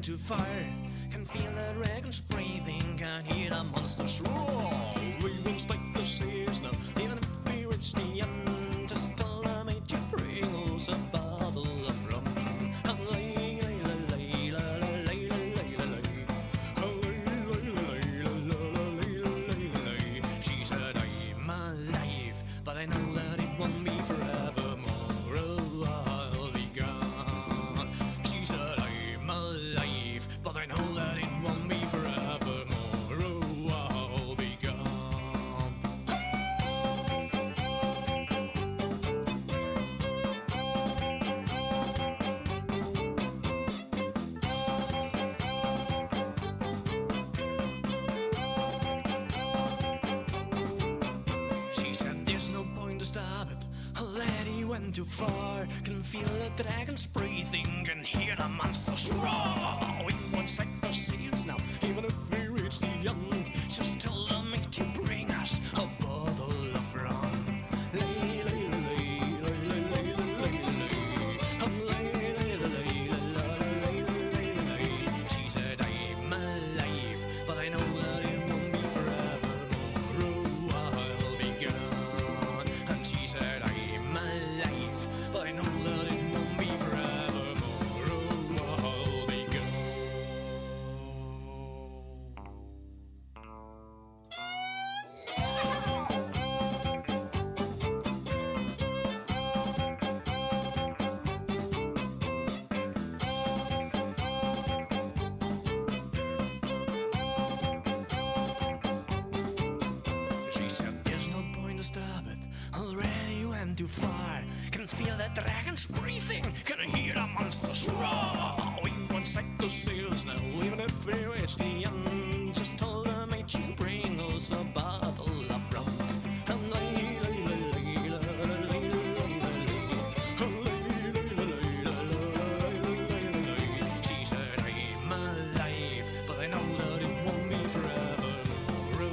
too far. Can feel the dragons breathing, can hear the monsters roar. We won't stop the seas now, even if we reach the end. Just tell them to bring us a bottle of rum. She said, I'm alive, but I know that it won't be forevermore. Oh, I'll be gone. She said, I'm alive, but I know that it won't be forevermore. Oh, I'll be gone. She said there's no point to stop it, already went too far. Can feel the dragons breathing, can hear the monsters roar. We won't set the sails now, even if we reach the end. Just tell them to bring us a bottle of rum. She said I'm alive, but I know that it won't be forevermore. Oh, I'll be gone. And she said I'm alive, but I know that it won't be forevermore. Oh, I'll be gone. She said there's no point to stop it, already went too far. Can feel the dragons breathing, can hear the monsters roar. We won't set the sails now, even if we reach the end. Just tell them to bring us a bottle of rum. She said I'm alive, but I know that it won't be forevermore.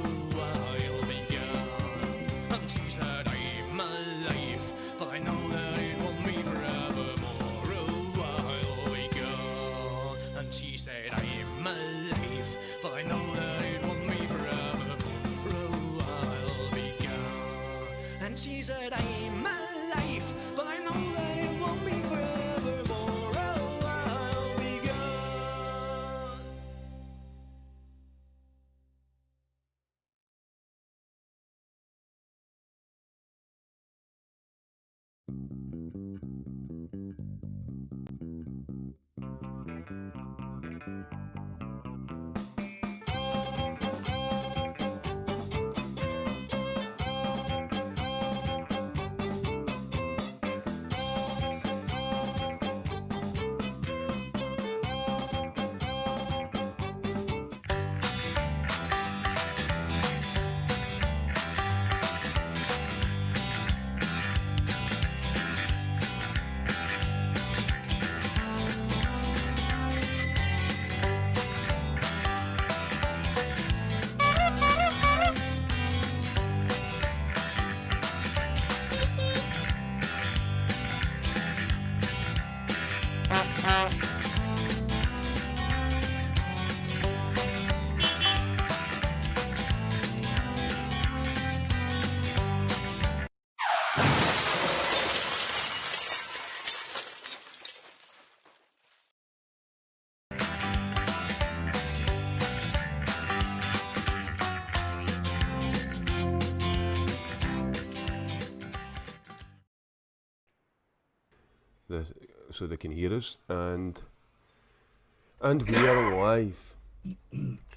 Oh, I'll be gone. And she said I'm alive, but I know that it won't be forevermore. Oh, I'll be gone. And she said I'm alive, but I know that it won't be forevermore. Oh, I'll be gone. And she said I'm alive, but I know that it won't be forevermore. Oh, I'll be gone. So they can hear us, and we are live.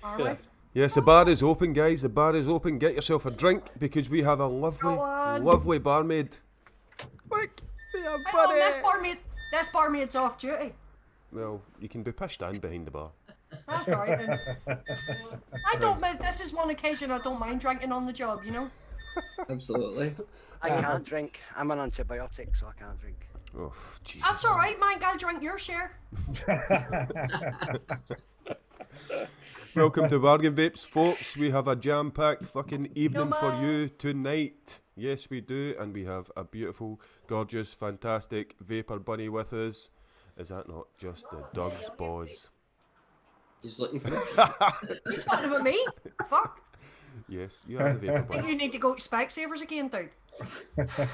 Are we? Yes, the bar is open, guys. The bar is open. Get yourself a drink because we have a lovely, lovely barmaid. Look, we have Bunny. This barmaid's off duty. Well, you can be pushed in behind the bar. That's alright then. I don't. This is one occasion I don't mind drinking on the job. You know. Absolutely. I can't drink. I'm on antibiotics, so I can't drink. Oh, Jesus. That's alright, Mike. I'll drink your share. Welcome to Bargain Vapes, folks. We have a jam-packed fucking evening for you tonight. Yes, we do, and we have a beautiful, gorgeous, fantastic Vaper Bunny with us. Is that not just the dog's paws? He's looking for it. You talking about me? Fuck. Yes, you are the Vaper I think Bunny. you need to go to Specsavers again, dude.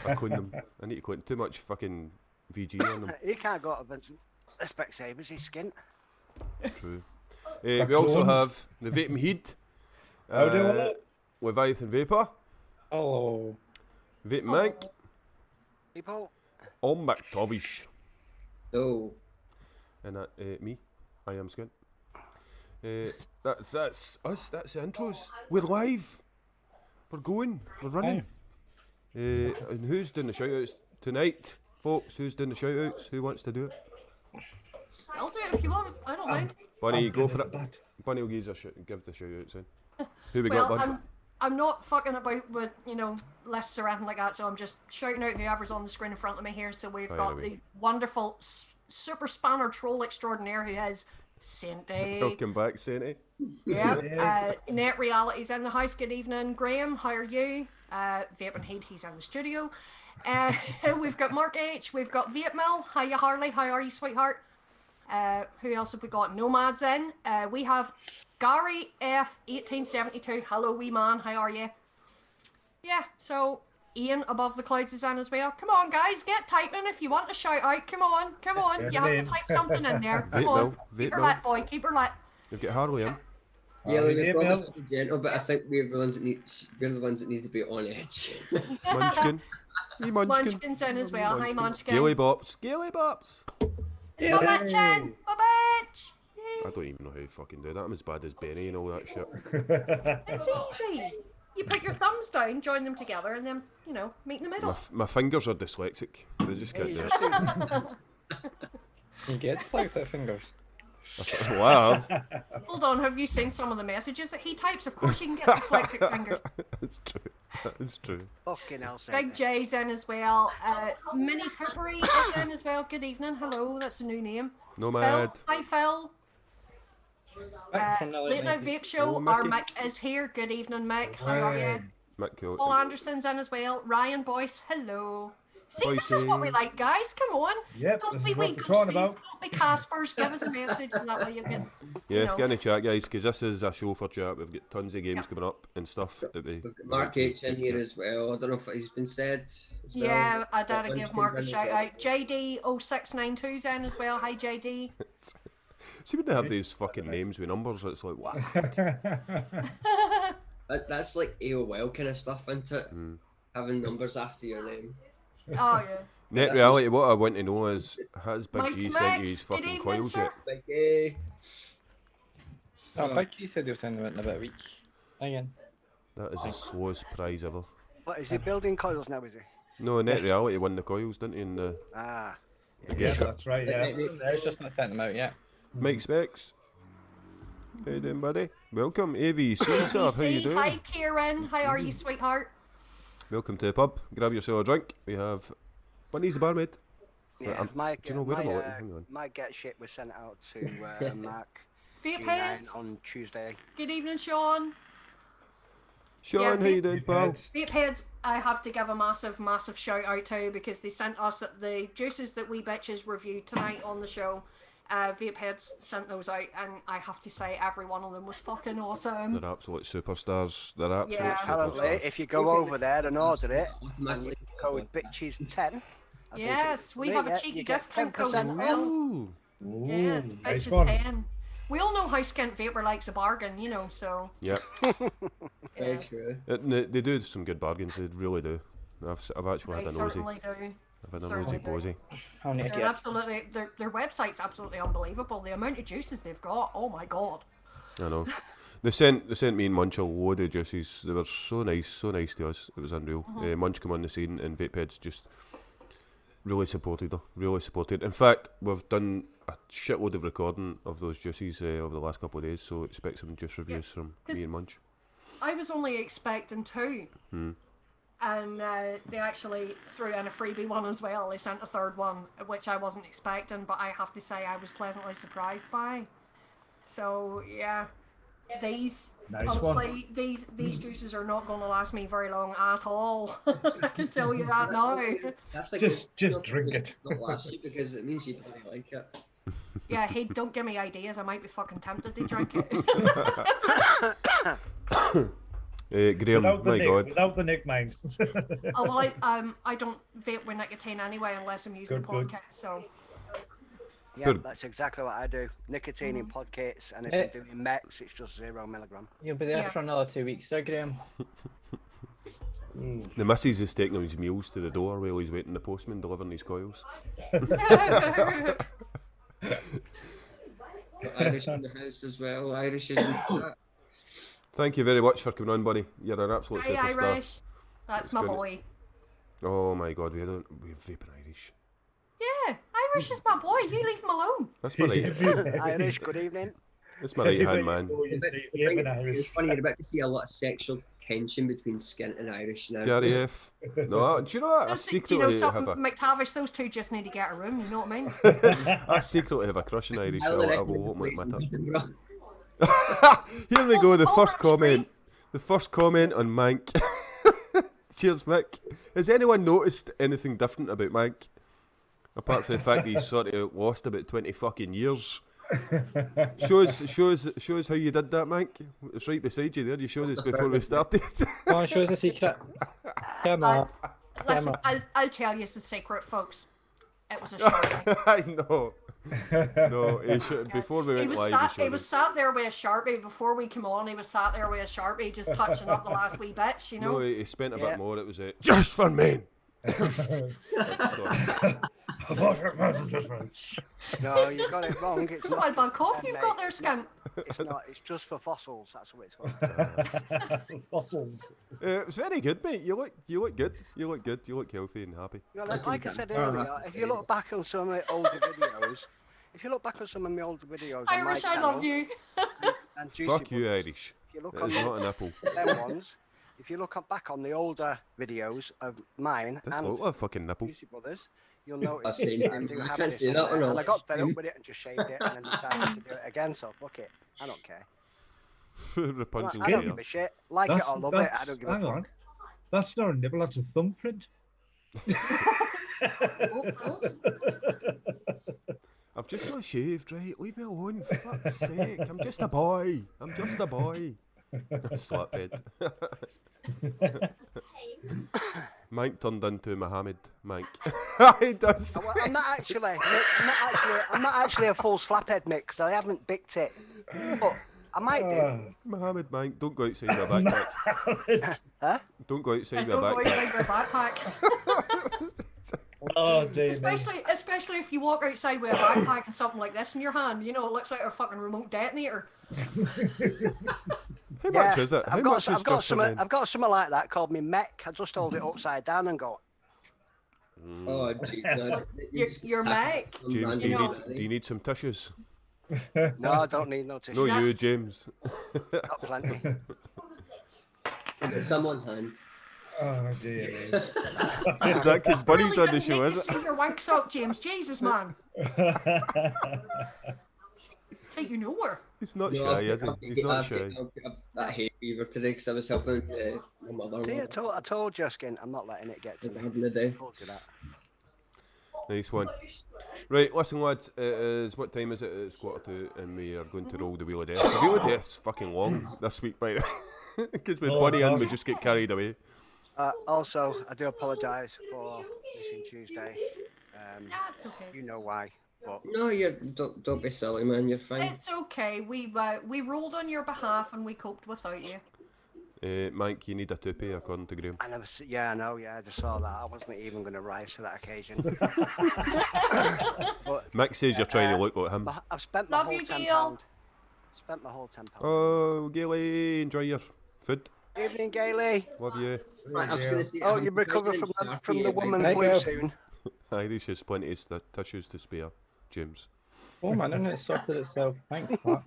I clean them. I need to clean too much fucking VG on them. You can't go to Vincent. Specsavers, he's skint. True. We also have the Vaping Heed. How do I? Leviathan Vapor. Oh. Vape Manc. People. Or McTavish. No. And that, me. I am Skint. That's us. That's the intros. We're live. We're going. We're running. And who's doing the shoutouts tonight, folks? Who's doing the shoutouts? Who wants to do it? I'll do it if you want. I don't mind. Bunny, go for it. Bunny will give the shoutouts in. Who we got, Bunny? I'm not fucking about with, lists or anything like that, so I'm just shouting out whoever's on the screen in front of me here. So we've got the wonderful super spanner troll extraordinaire who is Sainty. Welcome back, Sainty. Yeah. Net Reality's in the house. Good evening, Graham. How are you? Vaping Heed, he's in the studio. We've got Mark H. We've got Vape Mill. Hiya, Harley. How are you, sweetheart? Who else have we got? Nomads in. We have Gary F 1872. Hello, wee man. How are you? Yeah. So Ian above the clouds is in as well. Come on, guys, get typing if you want to shout out. Come on, come on. You have to type something in there. Come on. Keep her lit, boy. Keep her lit. We've got Harley in. Yeah, we promised to be gentle, but I think we're the ones that need to be on edge. Munchkin. Hey, Munchkin. Munchkin's in as well. Hi, Munchkin. Scaly Bops. Scaly Bops. My bitchin'. My bitch. I don't even know how to fucking do that. I'm as bad as Benny and all that shit. It's easy. You put your thumbs down, join them together, and then, meet in the middle. My fingers are dyslexic. They just can't do it. You get dyslexic fingers. Well, I have. Hold on, have you seen some of the messages that he types? Of course you can get dyslexic fingers. That's true. That is true. Fucking hell, Big J's in as well. Mini Coopery is in as well. Good evening. Hello, that's a new name. Nomad. Phil. Hi, Phil. Late Night Vape Show. Our Mech is here. Good evening, Mech. How are you? Mick, Paul Anderson's in as well. Ryan Boyce. Hello. See, Boyce. this is what we like, guys. Come on. Yep, Don't this be is what weak, we're talking about. Don't be Caspers. Give us a message, and that way you can. Yes, get in the chat, guys, because this is a show for chat. We've got tons of games coming up and stuff. We've got Mark H in here as well. I don't know if he's been said as well. Yeah, I did give Mark a shout out. JD0692's in as well. Hi, JD. See when they have these fucking names with numbers, it's like, what? That's like AOL kind of stuff, isn't it? Having numbers after your name. Oh, yeah. Net reality, what I want to know is, has Big Mike's G Max, sent you his good fucking evening, coils sir. yet? Like, eh. Oh, Big G said he'll send them in about a week. Again. That is the slowest prize ever. What, is he building coils now, is he? No, Net reality won the coils, didn't he? In the Ah. Yeah, that's right, yeah. There's just not sent them out yet. Mike Specs. How you doing, buddy? Welcome, AVC, sir. How you doing? Hi, Kieran. How are you, sweetheart? Welcome to the pub. Grab yourself a drink. We have Bunny's the barmaid. Yeah, do you know where am I looking? Hang on. my get shit was sent out to Mark VapeHeadzzz. on Tuesday. Good evening, Sean. Sean, Yeah, how you doing, pal? VapeHeadzzz, I have to give a massive, massive shout out to because they sent us the juices that we bitches reviewed tonight on the show. VapeHeadzzz sent those out, and I have to say every one of them was fucking awesome. They're absolute superstars. They're absolute Yeah. Apparently, superstars. if you go over there and order it, and you code bitches10. Yes, we have a cheeky discount code as well. Ooh. Yeah, nice bitches one. 10. We all know how Skint Vapor likes a bargain, so. Yeah. very true. They do some good bargains. They really do. I've actually They had a nosy. certainly do. I've had a certainly nosy do. posy. I'll need to They're get absolutely, their website's absolutely unbelievable. The amount of juices they've got, oh my god. I know. They sent me and Munch a load of juices. They were so nice to us. It was unreal. Munch came on the scene and VapeHeadzzz just really supported her. Really supported. In fact, we've done a shitload of recording of those juices over the last couple of days, so expect some juice reviews from me and Munch. I was only expecting 2. And they actually threw in a freebie one as well. They sent a third one, which I wasn't expecting, but I have to say I was pleasantly surprised by. So yeah, these Nice honestly, these juices are not going to last me very long at all. I can tell you that now. That's like Just drink it. Not last you because it means you probably like it. Yeah, hey, don't give me ideas. I might be fucking tempted to drink it. Graham, my God. Without the Nick mind. Oh well, I don't vape with nicotine anyway unless I'm using Good, a good. podcast. So Yeah, that's exactly what I do. Nicotine in podcasts, and if I'm doing Mechs, it's just 0 milligram. You'll be there Yeah. for another 2 weeks, there, Graham. The missus is taking his meals to the door while he's waiting the postman delivering his coils. Irish in the house as well. Irish is in the chat. Thank you very much for coming on, buddy. You're an absolute hey, superstar. Irish, that's my gonna- boy. Oh my God, we have Vaping Irish. Yeah, Irish is my boy. You leave him alone. That's my right. Irish, good evening. That's my right hand man. It's funny, you're about to see a lot of sexual tension between Skint and Irish now. Gary F. No, do you know what? I Do you know secretly something, have a McTavish? Those two just need to get a room. You know what I mean? I secretly have a crush on Irish. I will openly admit it. Bro. Here we go. The Oh, first that's comment. The first comment on Manc. Cheers, Mick. Has anyone noticed anything different about Manc? Apart from the fact that he's sort of lost about 20 fucking years. Show us how you did that, Manc. It's right beside you there. You showed us before we started. Come on, show us the secret. Come on. Listen, I'll tell you the secret, folks. It was a Sharpie. I know. No, he should, before we went live, he was sat there with a Sharpie before we came on. He was sat there with a Sharpie, just touching up the last wee bits, you know. No, he spent a bit more. It was just for men. No, you got it wrong. It's That's not. what bad cough for you've men, got there, mate. Skint. It's not. It's just for fossils. That's what it's called. Fossils. It was very good, mate. You look good. You look good. You look healthy and happy. You know, like I said earlier, if you look back on some of my older videos, on my Irish, I channel, love you. and Juicy Fuck you, Brothers, Irish. if you look It on is not a nipple. them ones, if you look back on the older videos of mine This and look like a fucking nipple. Juicy Brothers, you'll notice I've seen I it. do You have can't this see on that there, one and I off. got fed up with it and just shaved it, and then decided to do it again. So fuck it, I don't care. Rapunzel's I don't hair. give a shit. Like it or love it, I don't give a hang fuck. on. That's not a nipple, that's a thumbprint. I've just got shaved, right? Leave me alone, for fuck's sake. I'm just a boy. Slaphead. Manc turned into Mohammed Manc. He does. Well, I'm not actually a full slaphead, Mick, because I haven't bicked it. But I might do. Mohammed Manc, don't go outside with a backpack. Huh? Don't go outside with a Don't go backpack. outside with a backpack. Oh, dear. Especially if you walk outside with a backpack and something like this in your hand, you know, it looks like a fucking remote detonator. How much is it? How I've much got, is just for men? I've got something like that called me Mech. I just hold it upside down and go. Oh, gee, no, Your Mech. James, do You you need some tissues? No, I don't need no tissue. No, you, James. Got plenty. Someone hand. Oh, dear. Is that because Bunny's on the show, Really is it? see your wank sock, James. Jesus, man. Take you nowhere. He's not No, shy, is he? He's not shy. I've got that hay fever today because I was helping my mother. See, I told you, Skint, I'm not letting it get to me. Having a day. I told you that. Nice one. Right, listen, lads. It is, what time is it? It's 1:45, and we are going to roll the Wheel of Death. The Wheel of Death's fucking long this week, by the way. Because with Bunny in, we just get carried away. Also, I do apologise for missing Tuesday. That's okay. You know why, but No, don't be silly, man. You're fine. It's okay. We rolled on your behalf and we coped without you. Mike, you need a toupee, according to Graham. I never. Yeah, I know. Yeah, I just saw that. I wasn't even going to rise to that occasion. But Mick says you're trying to look like him. I've spent my Love whole you, £10. Gail. Spent my whole £10. Oh, Gailey, enjoy your food. Evening, Gailey. Love you. Right, I was going to say. Oh, you recover from the woman flu soon. Irish has plenty of tissues to spare, James. Oh man, and it sorted itself. Thanks, Pat.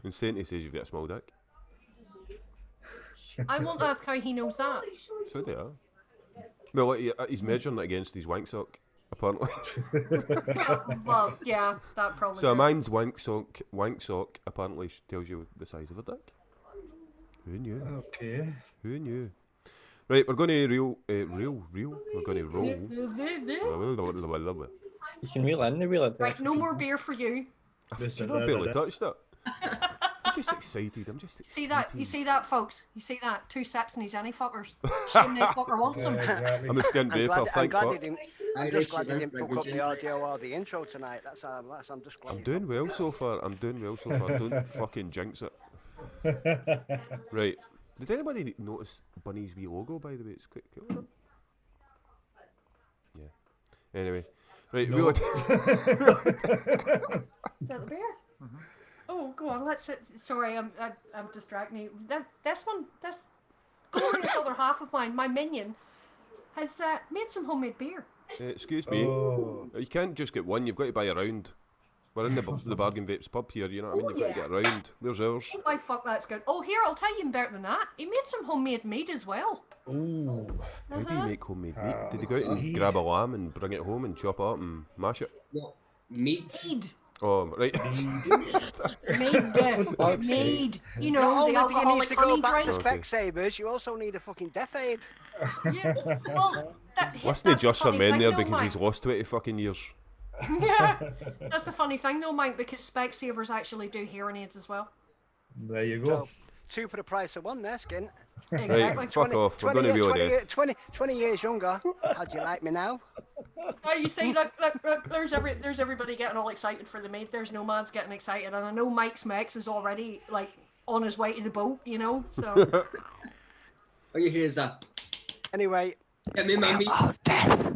And Sainty says you've got a small dick. I won't ask how he knows that. So they are. Well, he's measuring it against his wank sock, apparently. Well, yeah, that probably. So a did. man's wank sock apparently tells you the size of a dick. Who knew? Okay. Who knew? Right, we're going to We're going to roll. You can reel in the wheel of death. Right, no more beer for you. You know, I barely touched it. I'm just excited. I'm just excited. See that? You see that, folks? You see that? 2 sips and he's any fuckers. Shame they fucker wants them. Exactly. I'm a skint I'm vapor. glad, I'm Thank glad fuck. they didn't. I'm just glad they didn't fuck up the audio or the intro tonight. I'm just glad. I'm doing well so far. Don't fucking jinx it. Right. Did anybody notice Bunny's wee logo, by the way? It's quite cool, isn't it? Yeah. Anyway. Right, No. wheel of Is that the beer? Oh, go on. Sorry, I'm distracting you. This glorious other half of mine, my minion, has made some homemade beer. excuse me. Oh. You can't just get one. You've got to buy a round. We're in the Bargain Vapes pub here. You know what I mean? You've got to get a round. Where's ours? Oh my fuck, that's good. Oh, here, I'll tell you even better than that. He made some homemade meat as well. Ooh. How do you make homemade meat? Did you go out and grab a lamb and bring it home and chop it up and mash it? What? Meat? Mead. Oh, right. Made. You Not know, only the do you need alcoholic to go honey back to drink. Okay. Specsavers, you also need a fucking death aid. Yeah. Well, Listen to that's the Just for funny Men thing there though, because Mike. he's lost 20 fucking years. Yeah. That's the funny thing though, Mike, because Specsavers actually do hearing aids as well. There you go. So, 2 for the price of 1 there, Skint. Exactly. Right, fuck off. We're going to be on death. 20 years younger. How'd you like me now? Oh, you see, look, there's everybody getting all excited for the maid. There's Nomad's getting excited, and I know Mike's Mech is already like on his way to the boat, you know. So All you hear is that. Anyway, Get me my meat. oh, death.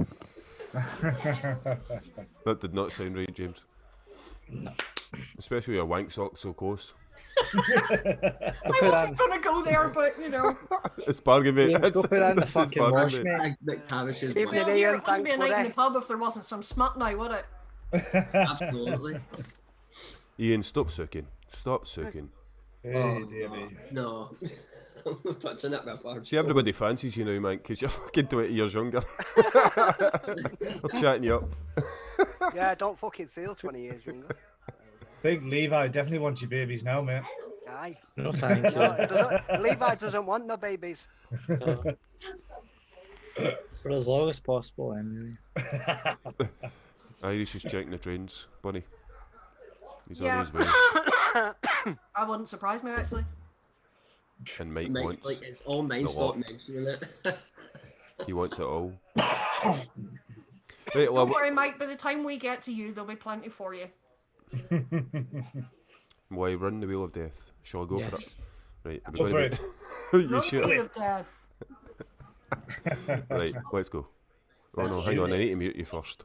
That did not sound right, James. Especially your wank sock so close. I wasn't gonna go there, but you know. It's Bargain Vapes. James, go put that in the This is fucking Bargain wash, Vapes. mate. McTavish is Evening, one. Well, Ian, here, it wouldn't thanks be a for night in that. the pub if there wasn't some smut now, would it? Absolutely. Ian, stop sucking. Stop sucking. Hey, dear me. No. I'm not touching it, my part. See, everybody fancies you now, man, because you're fucking 20 years younger. I'm chatting you up. Yeah, I don't fucking feel 20 years younger. I think Levi definitely wants your babies now, mate. Aye. No, thank No, you. it doesn't, Levi doesn't want no babies. For as long as possible, anyway. Irish is checking the trains, Bunny. He's Yeah. on his way. I wouldn't surprise me actually. And Mike Mike's wants, like, it's all mine, the stop lot. mentioning it. he wants it all. Right, well, Don't worry, Mike. By the time we get to you, there'll be plenty for you. why run the wheel of death? Shall I go for it? Yes. Right, Go for it. you Run sure? the of death. Right, let's go. Oh no, hang on, I need to mute you first.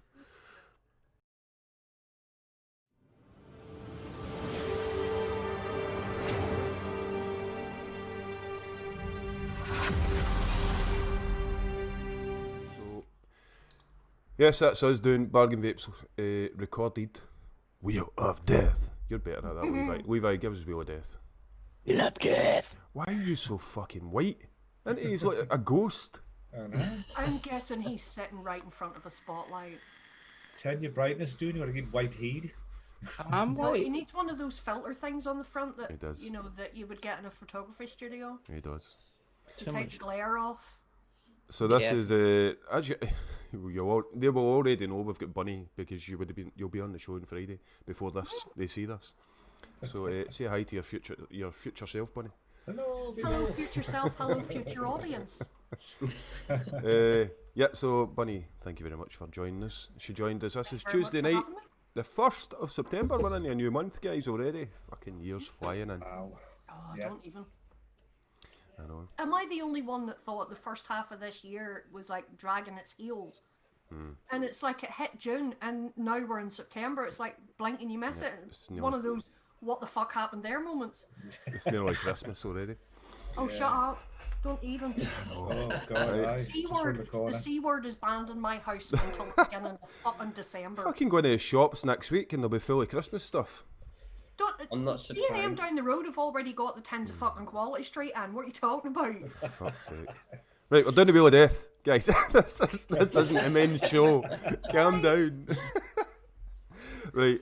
So, yes, that's us doing Bargain Vapes recorded Wheel of Death. You're better at that, Levi. Levi, give us Wheel of Death. Wheel of Death. Why are you so fucking white? And he's like a ghost. I know. I'm guessing he's sitting right in front of a spotlight. Turn your brightness down, you want to get white heat. I'm No, he white. needs one of those filter things on the front that He does. you know that you would get in a photography studio He does. to So take much. the glare off. So this Yeah. is as you, they will already know we've got Bunny because you'll be on the show on Friday before they see this. So say hi to your future self, Bunny. Hello, Hello, people. future self. Hello, future audience. Yeah, so Bunny, thank you very much for joining us. She joined us. This is Very much Tuesday for night, having me. the 1st of September. We're into a new month, guys, already. Fucking years flying in. Wow. Oh, Yeah. don't even. I know. Am I the only one that thought the first half of this year was like dragging its heels? And it's like it hit June, and now we're in September. It's like blink and you miss it. it's One of those what the fuck happened there moments. It's nearly Christmas already. Oh, shut up. Don't even. Oh, God. Right. aye. C Just round word. the The corner. C word is banned in my house until the beginning of fucking December. Fucking going to the shops next week and they'll be full of Christmas stuff. Don't. I'm not D&M surprised. down the road have already got the tins of fucking Quality Street, and what are you talking about? Fuck's sake. Right, we're doing the Wheel of Death, guys. this isn't a men's show. Calm down. Right,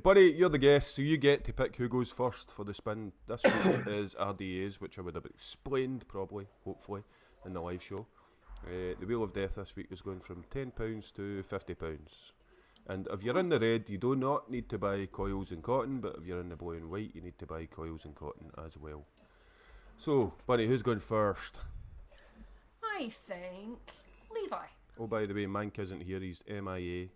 Buddy, you're the guest, so you get to pick who goes first for the spin. This week is RDA's, which I would have explained probably, hopefully, in the live show. The Wheel of Death this week is going from £10 to £50. And if you're in the red, you do not need to buy coils and cotton, but if you're in the blue and white, you need to buy coils and cotton as well. So, Bunny, who's going first? I think Levi. Oh, by the way, Manc isn't here, he's MIA.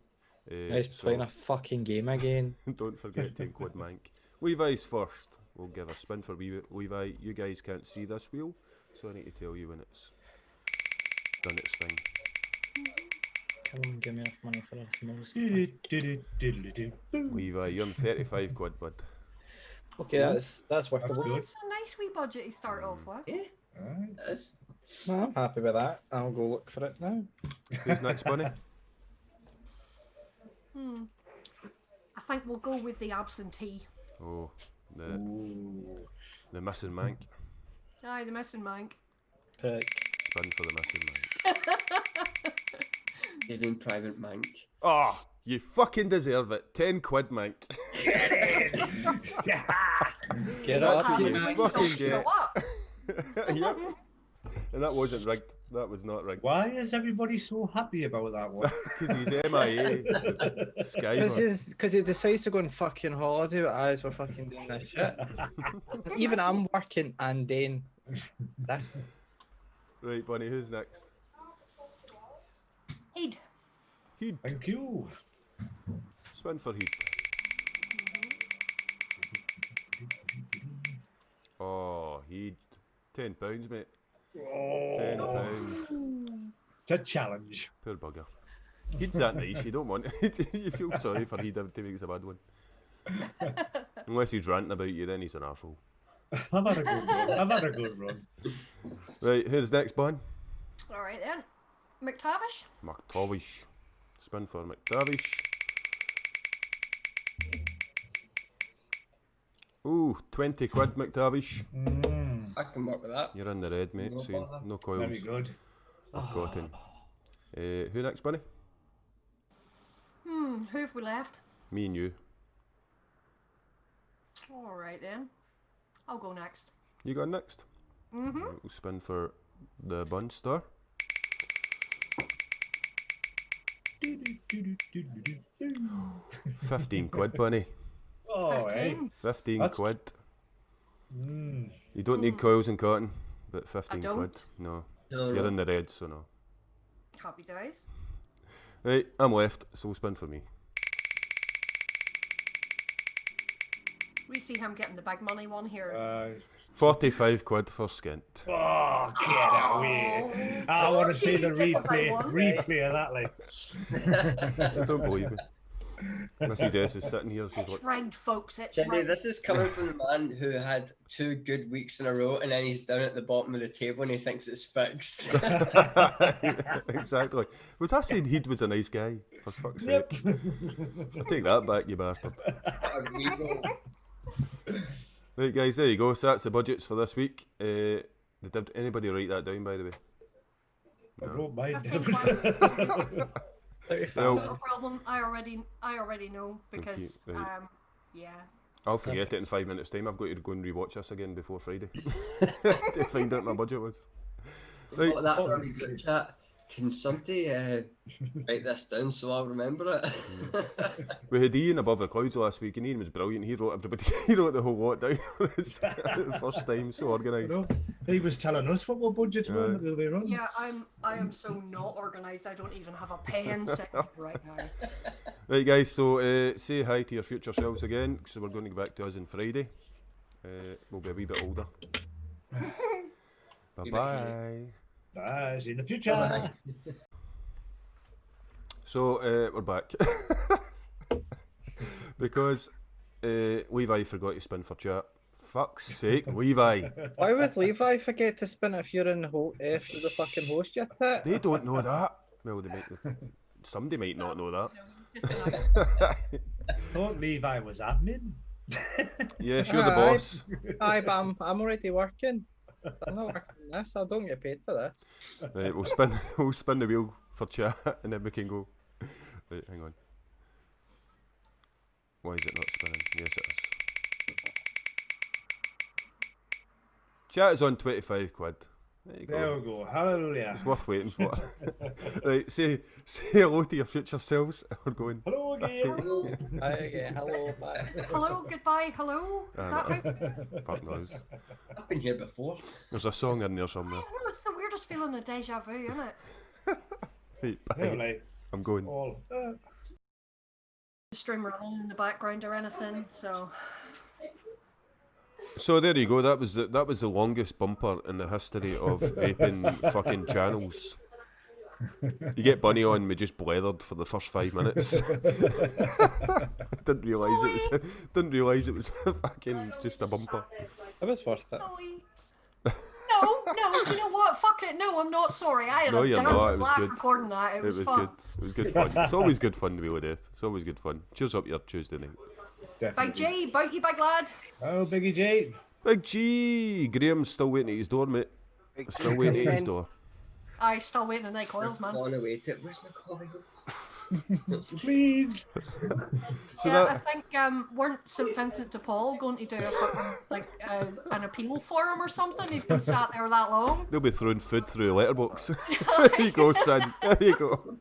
He's playing a fucking game again. Don't forget to include Manc. Levi's first. We'll give a spin for Levi. You guys can't see this wheel, so I need to tell you when it's done its thing. Come on, give me enough money for a small Levi, you're on 35 quid, bud. Okay, that's workable. good. It's a nice wee budget to start off with. Yeah, Alright. it is. No, I'm happy with that. I'll go look for it now. Who's next, Bunny? I think we'll go with the absentee. Oh, the missing Manc. Aye, the missing Manc. Prick. Spin for the missing Manc. Saving Private Manc. Oh, you fucking deserve it. 10 quid, Manc. Get That's up, what you you man. fucking You know get. what? Yep. And that wasn't rigged. That was not rigged. Why is everybody so happy about that one? Because he's MIA. Skyver. Because he decides to go on fucking holiday as we're fucking doing this shit. Even I'm working and then this. Right, Bunny, who's next? Heed. Heed. Thank you. Spin for Heed. Oh, Heed. £10, mate. Oh, £10. it's a challenge. Poor bugger. Heed's that nice, you don't want it. You feel sorry for Heed every time he gets a bad one. Unless he's ranting about you, then he's an arsehole. I've had a good run. I've had a good run. Right, who's next, Bun? Alright then. McTavish. McTavish. Spin for McTavish. Ooh, 20 quid, McTavish. I can work with that. You're in the red, mate, No so bother. no coils Very good. or cotton. Who next, Bunny? Who have we left? Me and you. Alright then. I'll go next. You got next? Right, we'll spin for the Bun Star. 15 quid, Bunny. Oh, hey. 15 That's- quid. Mm. You don't need coils and cotton, but 15 don't. quid. No. No, You're no. in the red, so no. Happy days. Right, I'm left, so spin for me. We see him getting the big money one here. 45 quid for Skint. Oh, get away. I want to see the replay of that, like. I don't believe me. Mrs. S is sitting here, she's It's like, right, folks. It's Jenny, right. this is coming from the man who had 2 good weeks in a row and then he's down at the bottom of the table and he thinks it's fixed. exactly. Was I saying Heed was a nice guy? For fuck's sake. I'll take that back, you bastard. Right, guys, there you go. So that's the budgets for this week. Did anybody write that down, by the way? I don't mind. 15 quid. 35. Well, No problem. I already know because Okay, right. yeah. I'll forget it in 5 minutes' time. I've got to go and rewatch this again before Friday to find out what my budget was. Right. Oh, that's already group chat. Can somebody write this down so I'll remember it? We had Ian above the clouds last week, and Ian was brilliant. He wrote everybody. He wrote the whole lot down. It's the first time, so organised. No, he was telling us what budget were the other way around. Yeah, I am so not organised. I don't even have a pen set up right now. Right, guys. So say hi to your future selves again. So we're going to go back to us on Friday. We'll be a wee bit older. Bye bye. Bye. See you in the future. Bye. So we're back because Levi forgot to spin for chat. Fuck's sake, Levi! Why would Levi forget to spin if you're in if you're the fucking host yet? They don't know that. Well, they might. Somebody might not know that. Just be like, Thought Levi was admin. Yes, you're the Aye. boss. Aye, but I'm already working. I'm not working on this. I don't get paid for this. Right, we'll spin the wheel for chat, and then we can go. Right, hang on. Why is it not spinning? Yes, it is. Chat is on 25 quid. There you There go. we go. Hallelujah. It's worth waiting for. Right, say hello to your future selves. We're going. Hello again. Hi again. Hello. Bye. Hello, goodbye, hello. Is that how? Fuck knows. I've been here before. There's a song in there somewhere. Oh, it's the weirdest feeling of deja vu, isn't it? Right, bye. Really? I'm going. All. The stream running in the background or anything, so. So there you go. That was the longest bumper in the history of vaping fucking channels. You get Bunny on, we just blathered for the first 5 minutes. Didn't realise it was fucking just a bumper. It was worth it. Sorry. No, do you know what? Fuck it. No, I'm not sorry. I had No, a you're damn not. It good was laugh good. recording that. It was fun. good. It was good fun. It's always good fun to be with Death. It's always good fun. Cheers up your Tuesday night. Big Definitely. G, bite you, big lad. Oh, Biggie J. Big G! Graham's still waiting at his door, mate. Still waiting at his door. I still waiting on night coils, man. On away to it. Where's my coil? Please. So Yeah, that, I think weren't St Vincent de Paul going to do a fucking an appeal for him or something? He's been sat there that long. they'll be throwing food through a letterbox. There you go, son. There you go.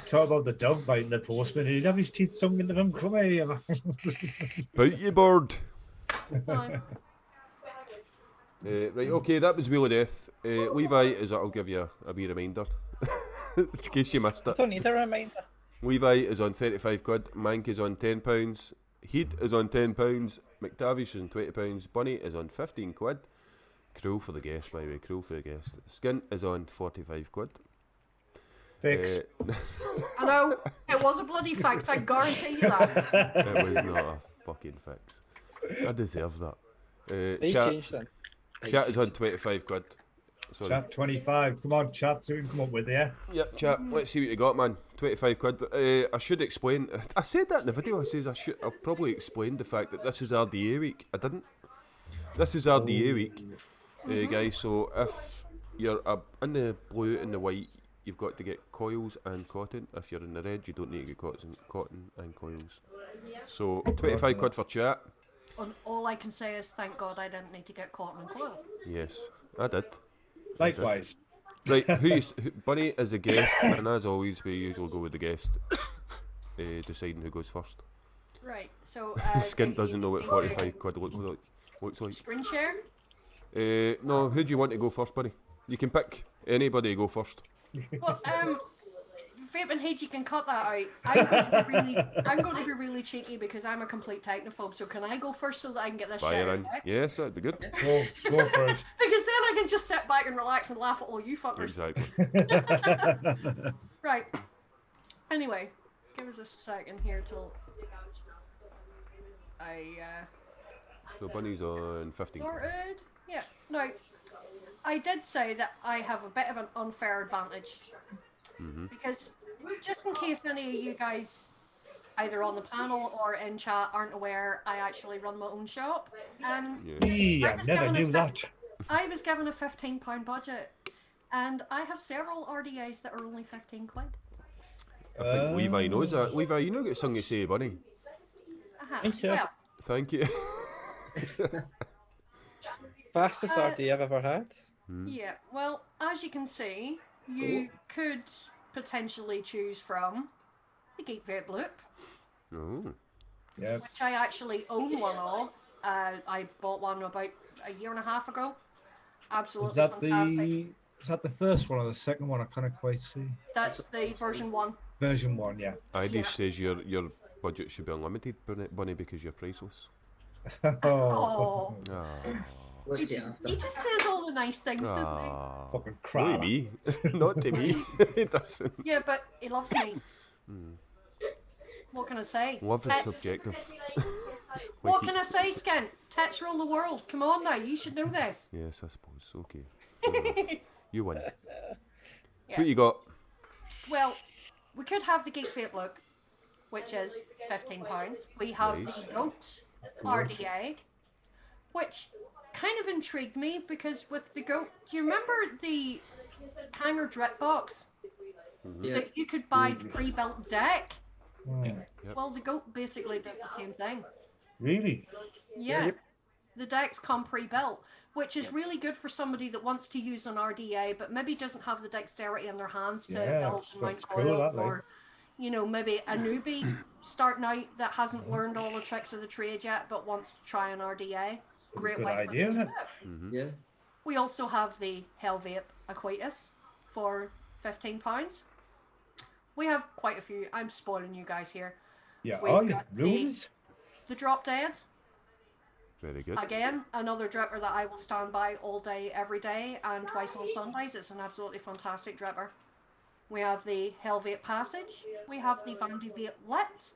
Talk about the dog biting the postman. He'd have his teeth sunk into him. Come here. Bite you, bird. Aye. Right, okay, that was Wheel of Death. Levi is, I'll give you a wee reminder, in case you missed I it. don't need a reminder. Levi is on 35 quid, Manc is on £10, Heed is on £10, McTavish is on £20, Bunny is on 15 quid. Cruel for the guest, by the way, cruel for the guest. Skint is on 45 quid. Fix. I know, it was a bloody fact, I guarantee you that. It was not a fucking fix. I deserve that. They Chat, changed them. chat is on 25 quid. Sorry. Chat 25. Come on, chat. See what we can come up with, yeah? Yep, chat. Let's see what you got, man. 25 quid. I should explain. I said that in the video. I'll probably explain the fact that this is RDA week. I didn't. This is RDA week, guys. So if you're in the blue and the white, you've got to get coils and cotton. If you're in the red, you don't need to get cotton and coils. So 25 quid for chat. And all I can say is thank God I didn't need to get cotton and coil. Yes, I did. Likewise. Right, Bunny is the guest, and as always, we usually go with the guest, deciding who goes first. Right, so Skint doesn't know what 45 quid looks like. Screen share? No, who do you want to go first, Bunny? You can pick anybody to go first. Well, Vaping Heed, you can cut that out. I'm going to be really cheeky because I'm a complete technophobe. So can I go first so that I can get this shit Fire out in. of the way? Yes, that'd be good. Go for it. Because then I can just sit back and relax and laugh at all you fuckers. Exactly. Right. Anyway, give us a second here till I So Bunny's on 15 quid. sorted. Yeah. Now, I did say that I have a bit of an unfair advantage because just in case any of you guys, either on the panel or in chat, aren't aware, I actually run my own shop, and Yes. I never knew that. I was given a £15 budget, and I have several RDAs that are only 15 quid. I think Levi knows that. Levi, you know got something to say, Bunny. Thank you. Well, Thank you. Fastest RD I've ever had. yeah. Well, as you can see, you could potentially choose from the Geek Vape Loop, Oh. Yeah. which I actually own one of. I bought one about a year and a half ago. Absolutely Is that fantastic. is that the first one or the second one? I can't quite see. That's the version 1. Version 1, yeah. Irish says your budget should be unlimited, Bunny, because you're priceless. Oh, Ah. he just says all the nice things, doesn't Ah. Fucking Not crap. to me. Not to me. He doesn't. he? Yeah, but he loves me. What can I say? Love is Tits- subjective. What Like can I say, Skint? Tits rule the world. Come on now, you should know this. Yes, I suppose. Okay. Fair enough. You win. Yeah. So what you got? Well, we could have the Geek Vape look, which is £15. We have Nice. the Goat RDA, which kind of intrigued me because with the Goat, do you remember the hanger drip box Yeah. that you could buy the pre-built deck? Hmm. Yep. Well, the Goat basically does the same thing. Really? Yeah. The decks come pre-built, which is really good for somebody that wants to use an RDA, but maybe doesn't have the dexterity in their hands to build and mount that's cool, coils, that, like. or maybe a newbie starting out that hasn't learned all the tricks of the trade yet, but wants to try an RDA. Great Good way idea, for them isn't to it? do it. Yeah. We also have the Hell Vape Aquatus for £15. We have quite a few. I'm spoiling you guys here. Yeah. We've Oh, yeah. got Rules. the Drop Dead. Very good. Again, another dripper that I will stand by all day, every day, and twice on Sundays. It's an absolutely fantastic dripper. We have the Hell Vape Passage. We have the Vandy Vape Lit.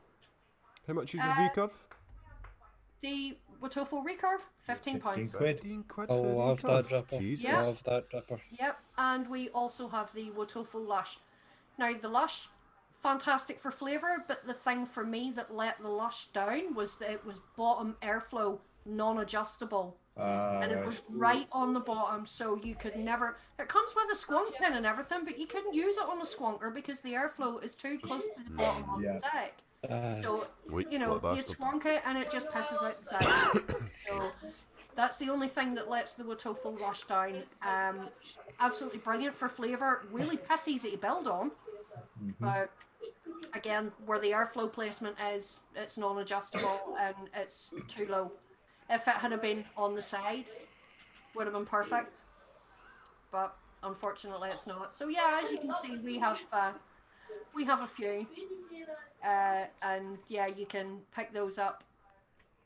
How much is your recurve? The Watofo Recurve, £15. 15 quid. 15 quid I for a love that recurve. dripper. Jesus. Yeah. Love that dripper. Yep, and we also have the Watofo Lush. Now, the Lush, fantastic for flavour, but the thing for me that let the Lush down was that it was bottom airflow, non-adjustable. And it was right on the bottom, so you could never... It comes with a squonk pin and everything, but you couldn't use it on a squonker because the airflow is too close to the bottom of the deck. So, Wait, you'd what a bastard. squonk it and it just pisses out the side. So, that's the only thing that lets the Watofo Lush down. Absolutely brilliant for flavour, really piss easy to build on. But, again, where the airflow placement is, it's non-adjustable and it's too low. If it had been on the side, would have been perfect. But unfortunately, it's not. So yeah, as you can see, we have a few, and yeah, you can pick those up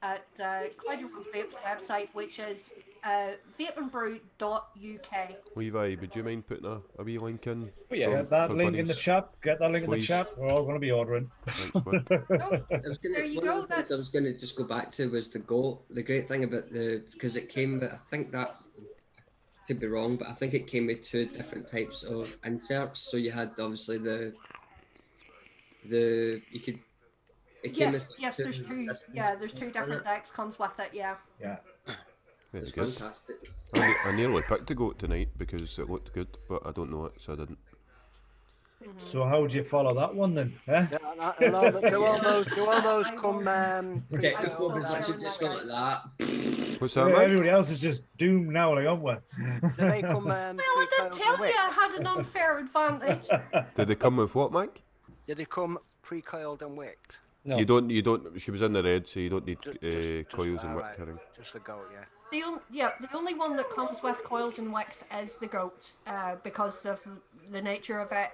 at Clyde Vape's website, which is vapeandbrew.uk. Levi, would you mind putting a wee link in? Oh, yeah. Get that for link in the buddies? chat. Get that link in the Please. chat. We're all going to be ordering. Thanks, bud. There you go, One of the things I was going to just go back to was the goat. The great thing about because it came with, I think that, I could be wrong, but I think it came with 2 different types of inserts. So you had obviously you could. It came with Yes, there's two. Yeah, there's 2 different decks comes with it. Yeah. Yeah. Very It's good. fantastic. I nearly picked a goat tonight because it looked good, but I don't know it, so I didn't. So how do you follow that one then? Eh? Yeah, and all do all those come Okay, I'm if so Bobby's sorry, actually just my got like that. What's Yeah, that, Mike? everybody else is just doomed now, like, aren't we? do they come Well, I did tell you I had an unfair advantage. Did they come with what, Mike? Did they come pre-coiled and wicked? No. You don't. She was in the red, so you don't need Just coils and wick alright, carrying. just the goat, yeah. The only one that comes with coils and wicks is the goat, because of the nature of it.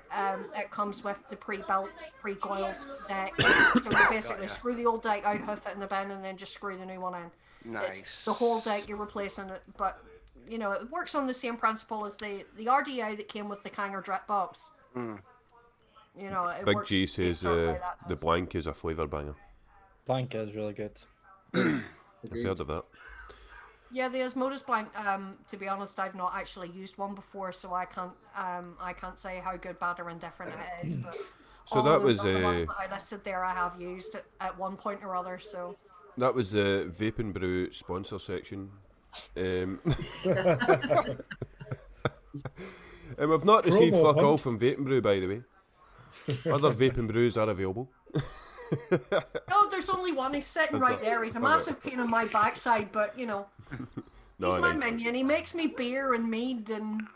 It comes with the pre-built, pre-coiled deck. So you basically screw the old deck out, hoof it in the bin, and then just screw the new one in. Nice. It's the whole deck you're replacing it, but it works on the same principle as the RDA that came with the Kanger drip box. It Big works G the same says sort of way that the does. blank is a flavour banger. Blanca is really good. I've heard of that. Yeah, the Osmosis blank. To be honest, I've not actually used one before, so I can't say how good, bad, or indifferent it is. But So all that of the was other ones that I listed there, I have used at one point or other. So that was the Vape and Brew sponsor section. We've not received Promo fuck all punch. from Vape and Brew, by the way. Other Vape and Brews are available. no, there's only one. He's sitting That's right it. there. He's a Okay. massive pain in my backside, but No, he's my nice. minion. He makes me beer and mead, and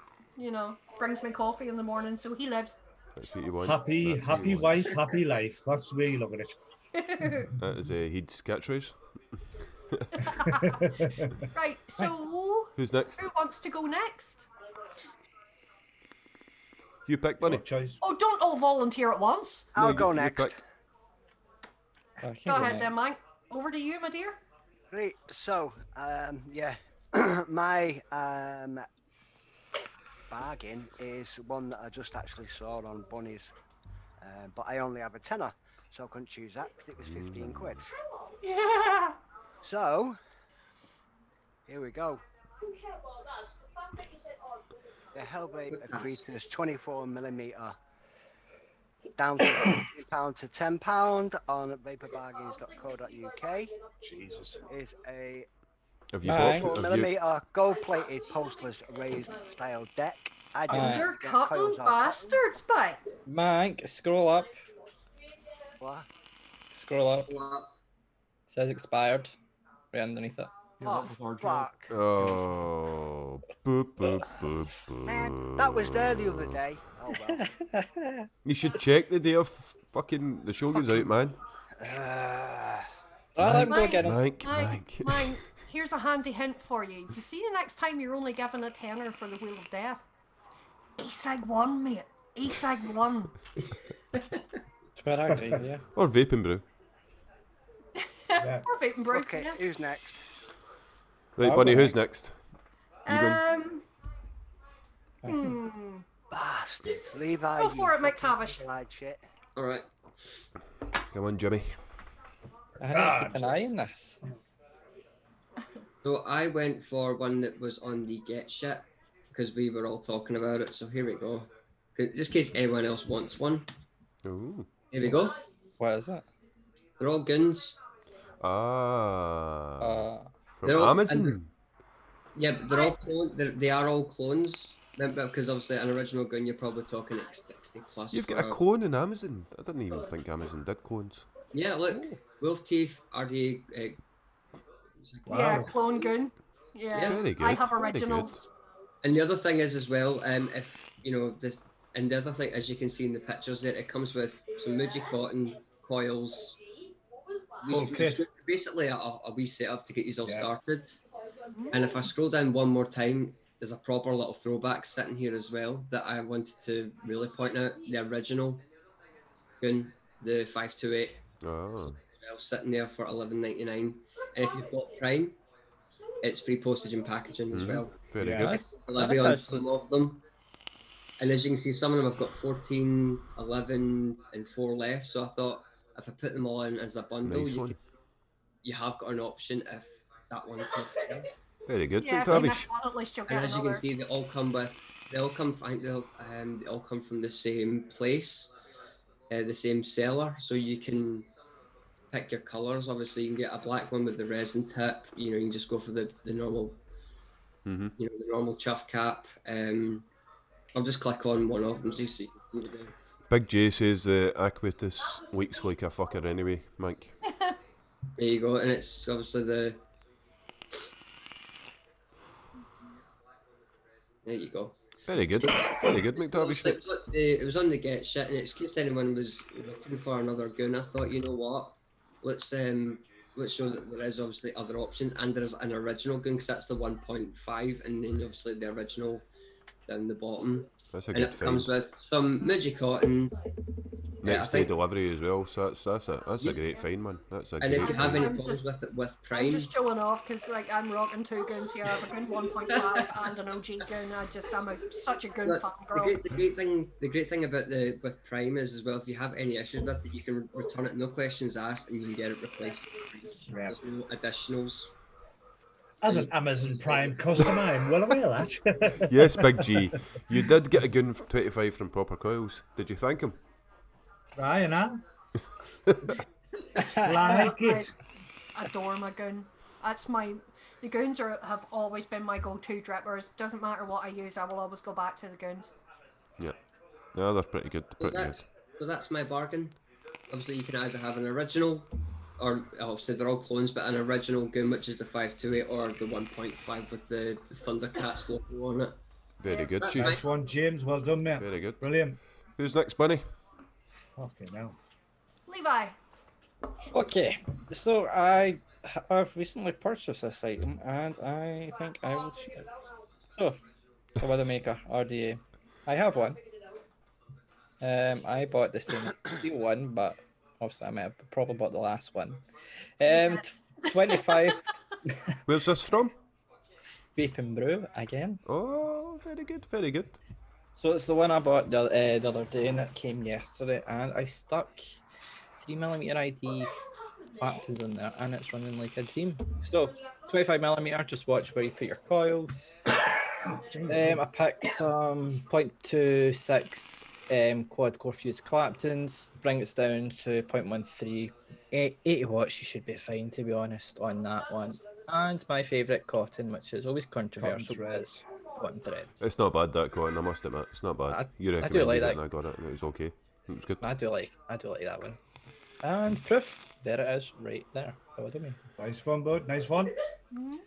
brings me coffee in the morning. So he lives. That's what you want. Happy, That's what happy you want. wife, happy life. That's the way you look at it. That is Heed's catchphrase. Right. So Who's next? who wants to go next? You pick, Bunny. Good choice. Oh, don't all volunteer at once. I'll No, go you next. pick. I can't Go ahead next. then, Mike. Over to you, my dear. Great. So, yeah, my bargain is one that I just actually saw on Bunny's, but I only have a tenner, so I couldn't choose that because it was 15 quid. Yeah. So, here we go. The Hellbait Accretus 24mm down from £15 to £10 on vaporbargains.co.uk. Jesus. Is a Have you Aye. bought? Have you, 4mm gold-plated postless raised style deck. I didn't Aye. You're get cutting coils off. bastards, bye. Manc, scroll up. What? Scroll up. What? Says expired. Right underneath it. Oh, fuck. Oh, boop, boop, boop, boop. Man, that was there the other day. Oh, well. You should check the day of fucking the show goes out, man. Well, I'm go Mine- get him. Mine, here's a handy hint for you. Do you see the next time you're only given a tenner for the Wheel of Death? E-Sag 1, mate. E-Sag 1. That's where I agree, yeah. Or vaping brew. Or Vaping Brew. Okay, yeah. who's next? Right, I'll Bunny, go who's next? You going? Bastard. Levi. Go you for it, fucking McTavish. lied shit. All right. Come on, Jimmy. I had to keep an eye on this. So I went for one that was on the get shit because we were all talking about it. So here we go. Just in case anyone else wants one. Ooh. Here we go. What is it? They're all guns. From they're all- Amazon. Yeah, but they're all they are all clones. Because obviously an original gun, you're probably talking like 60 plus. You've got a clone in Amazon. I didn't even think Amazon did clones. Yeah, look. Wolf Teeth, RDA. Yeah, clone gun. Yeah, Very good. I have very originals. And the other thing is as well, if you know this, and the other thing, as you can see in the pictures there, it comes with some Muji cotton coils. Okay. Basically a wee setup to get you all Yeah. started. And if I scroll down one more time, there's a proper little throwback sitting here as well that I wanted to really point out. The original gun, the 528, Oh. sitting there for $11.99. And if you've got Prime, it's free postage and packaging as well. Very Yeah. good. That's, Delivery that's on actually- some of them. And as you can see, some of them have got 14, 11, and 4 left. So I thought if I put them all in as a bundle, Nice one. you have got an option if that one's not there. Very good, Yeah, if you miss McTavish. one, at least you'll And get as you another. can see, they all come with, they all come from the same place, the same seller. So you can pick your colours. Obviously, you can get a black one with the resin tip. You know, you can just go for the normal, Mhm. you know, the normal chuff cap. I'll just click on one of them so you see. Big J says the Aquatus leaks like a fucker anyway, Mike. There you go, and it's obviously the. There you go. Very good. Very good, McTavish. It was on the get shit, and in case anyone was looking for another gun, I thought, you know what, let's show that there is obviously other options, and there's an original gun because that's the 1.5, and then obviously the original down the bottom, That's a and good it comes find. with some Muji cotton. Next I day think- delivery as well, so that's a Yeah. great find, man. That's a And if great you have find. any I'm problems just- with it with I'm Prime, just showing off because like I'm rocking 2 guns here. I have a gun 1.5 and an OG gun. I'm such a gun But fan the girl. great thing about with Prime is as well, if you have any issues with it, you can return it, no questions asked, and you can get it replaced. Yeah. There's no additionals. As an Amazon Prime customer, I'm well aware of that. Yes, Big G. You did get a gun for 25 from Proper Coils. Did you thank him? Ryan, huh? Like it. I adore my gun. The guns have always been my go-to drippers. Doesn't matter what I use, I will always go back to the guns. Yeah. No, they're pretty good. So Pretty good. that's my bargain. Obviously, you can either have an original, or obviously they're all clones, but an original gun, which is the 528, or the 1.5 with the Thundercats logo on it. Very good, That's Chief. Nice one, James. Well done, mate. Very good. Brilliant. Who's next, Bunny? Okay, now. Levi. Okay, so I've recently purchased this item and I think I will share it. So, the Widowmaker RDA. I have one. I bought the stainless steel one, but obviously I might have probably bought the last one. 25 Where's this from? Vaping Brew again. Oh, very good, very good. So it's the one I bought the other day and it came yesterday, and I stuck 3mm ID Claptons in there and it's running like a dream. So 25mm, just watch where you put your coils. I picked some 0.26 quad core fused Claptons, bring it down to 0.13, 80 watts. You should be fine, to be honest, on that one. And my favourite cotton, which is always controversial, is cotton threads. It's not bad, that Colin, I must admit. It's not bad. You do recommended like it that. and I got it and it was okay. It was good. I do like that one. And proof, there it is, right there. Oh, I don't mean. Nice one, bud. Nice one.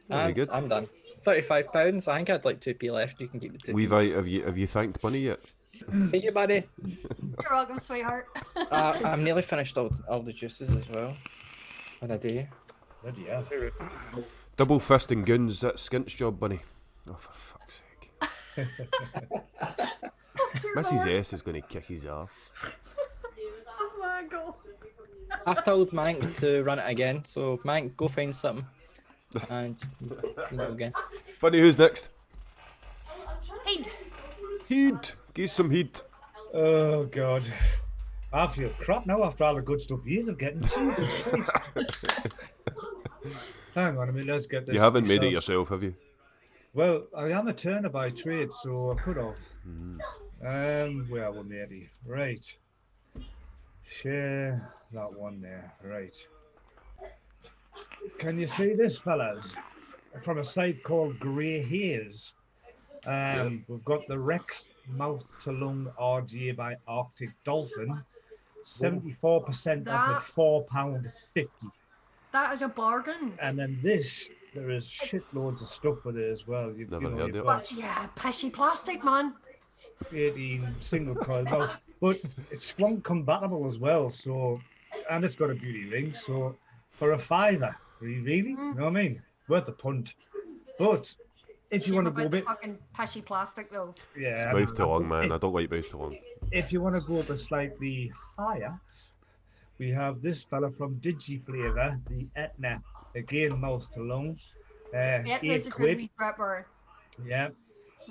Very And good. I'm done. £35. I think I had like 2p left. You can keep the 2p. Levi, have you thanked Bunny yet? Hey, you buddy. You're welcome, sweetheart. I'm nearly finished all the juices as well. What a day. Bloody hell. Double fisting goons, that's Skint's job, Bunny. Oh, for fuck's sake. Mrs. S is going to kick his ass. Oh my god. I've told Manc to run it again, so Manc, go find something. And go again. Bunny, who's next? Heed. Heed. Give some heed. Oh, God. I feel crap now after all the good stuff years of getting. Jesus Christ. Hang on a minute, let's get this. You haven't made it yourself. yourself, have you? Well, I am a turner by trade, so I could have. Where were we? Right. Share that one there. Right. Can you see this, fellas? From a site called Grey Haze. We've got the Rex Mouth to Lung RGA by Arctic Dolphin. 74% off at £4.50. That is a bargain. And then this, there is shitloads of stuff with it as well. Never heard you've it. got Yeah, pissy plastic, man. 18 single coil, but it's Splunk compatible as well. So, and it's got a beauty ring. So, for a £5, really, you know what I mean? Worth the punt. But if you want to go a bit, fucking pissy plastic though. yeah, Mouth to long, man. I don't like mouth to long. if you want to go up a slightly higher, we have this fella from DigiFlavor, the Etna. Again, mouth to lung. Etna's a good wee prepper. Yeah.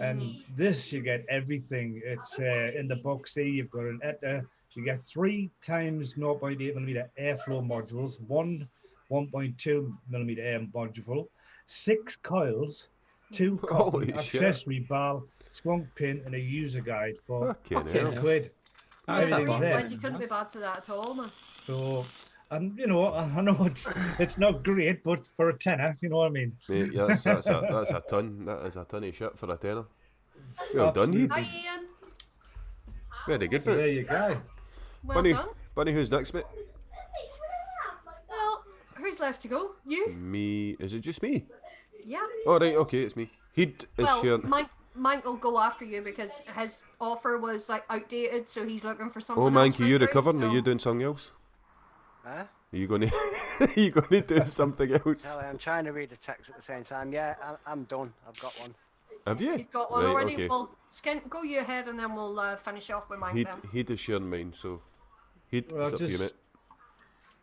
And this, you get everything. It's in the box here, you've got an Etna. You get 3 times 0.8mm airflow modules, one 1.2mm air module, 6 coils, 2 Holy cotton, shit. accessory bar, squonk pin, and a user guide for Fucking hell. £10. That's Yeah, a Everything's bargain. there. but you couldn't be bad to that at all, man. So, and you know, I know it's not great, but for a tenner, you know what I mean. Mate, yeah, that's a ton. That is a ton of shit for a tenner. Well done, Heed. Hi, Ian. Very good, So there mate. you go. Well Bunny, done. Bunny, who's next, mate? Well, who's left to go? You? Me. Is it just me? Yeah. Oh, right, okay, it's me. Heed is Well, sharing. Mike will go after you because his offer was like outdated, so he's looking for something. Oh, else Manc, are you right now, recovering? Are so- you doing something else? Huh? Are you going to? Are you going to do something else? Ellie, I'm trying to read the text at the same time. Yeah, I'm done. I've got one. Have you? You've got one Right, already. okay. Well, Skint, go you ahead, and then we'll finish off with Mike Heed, then. Heed is sharing mine, so Heed, Well, it's up to you, mate. just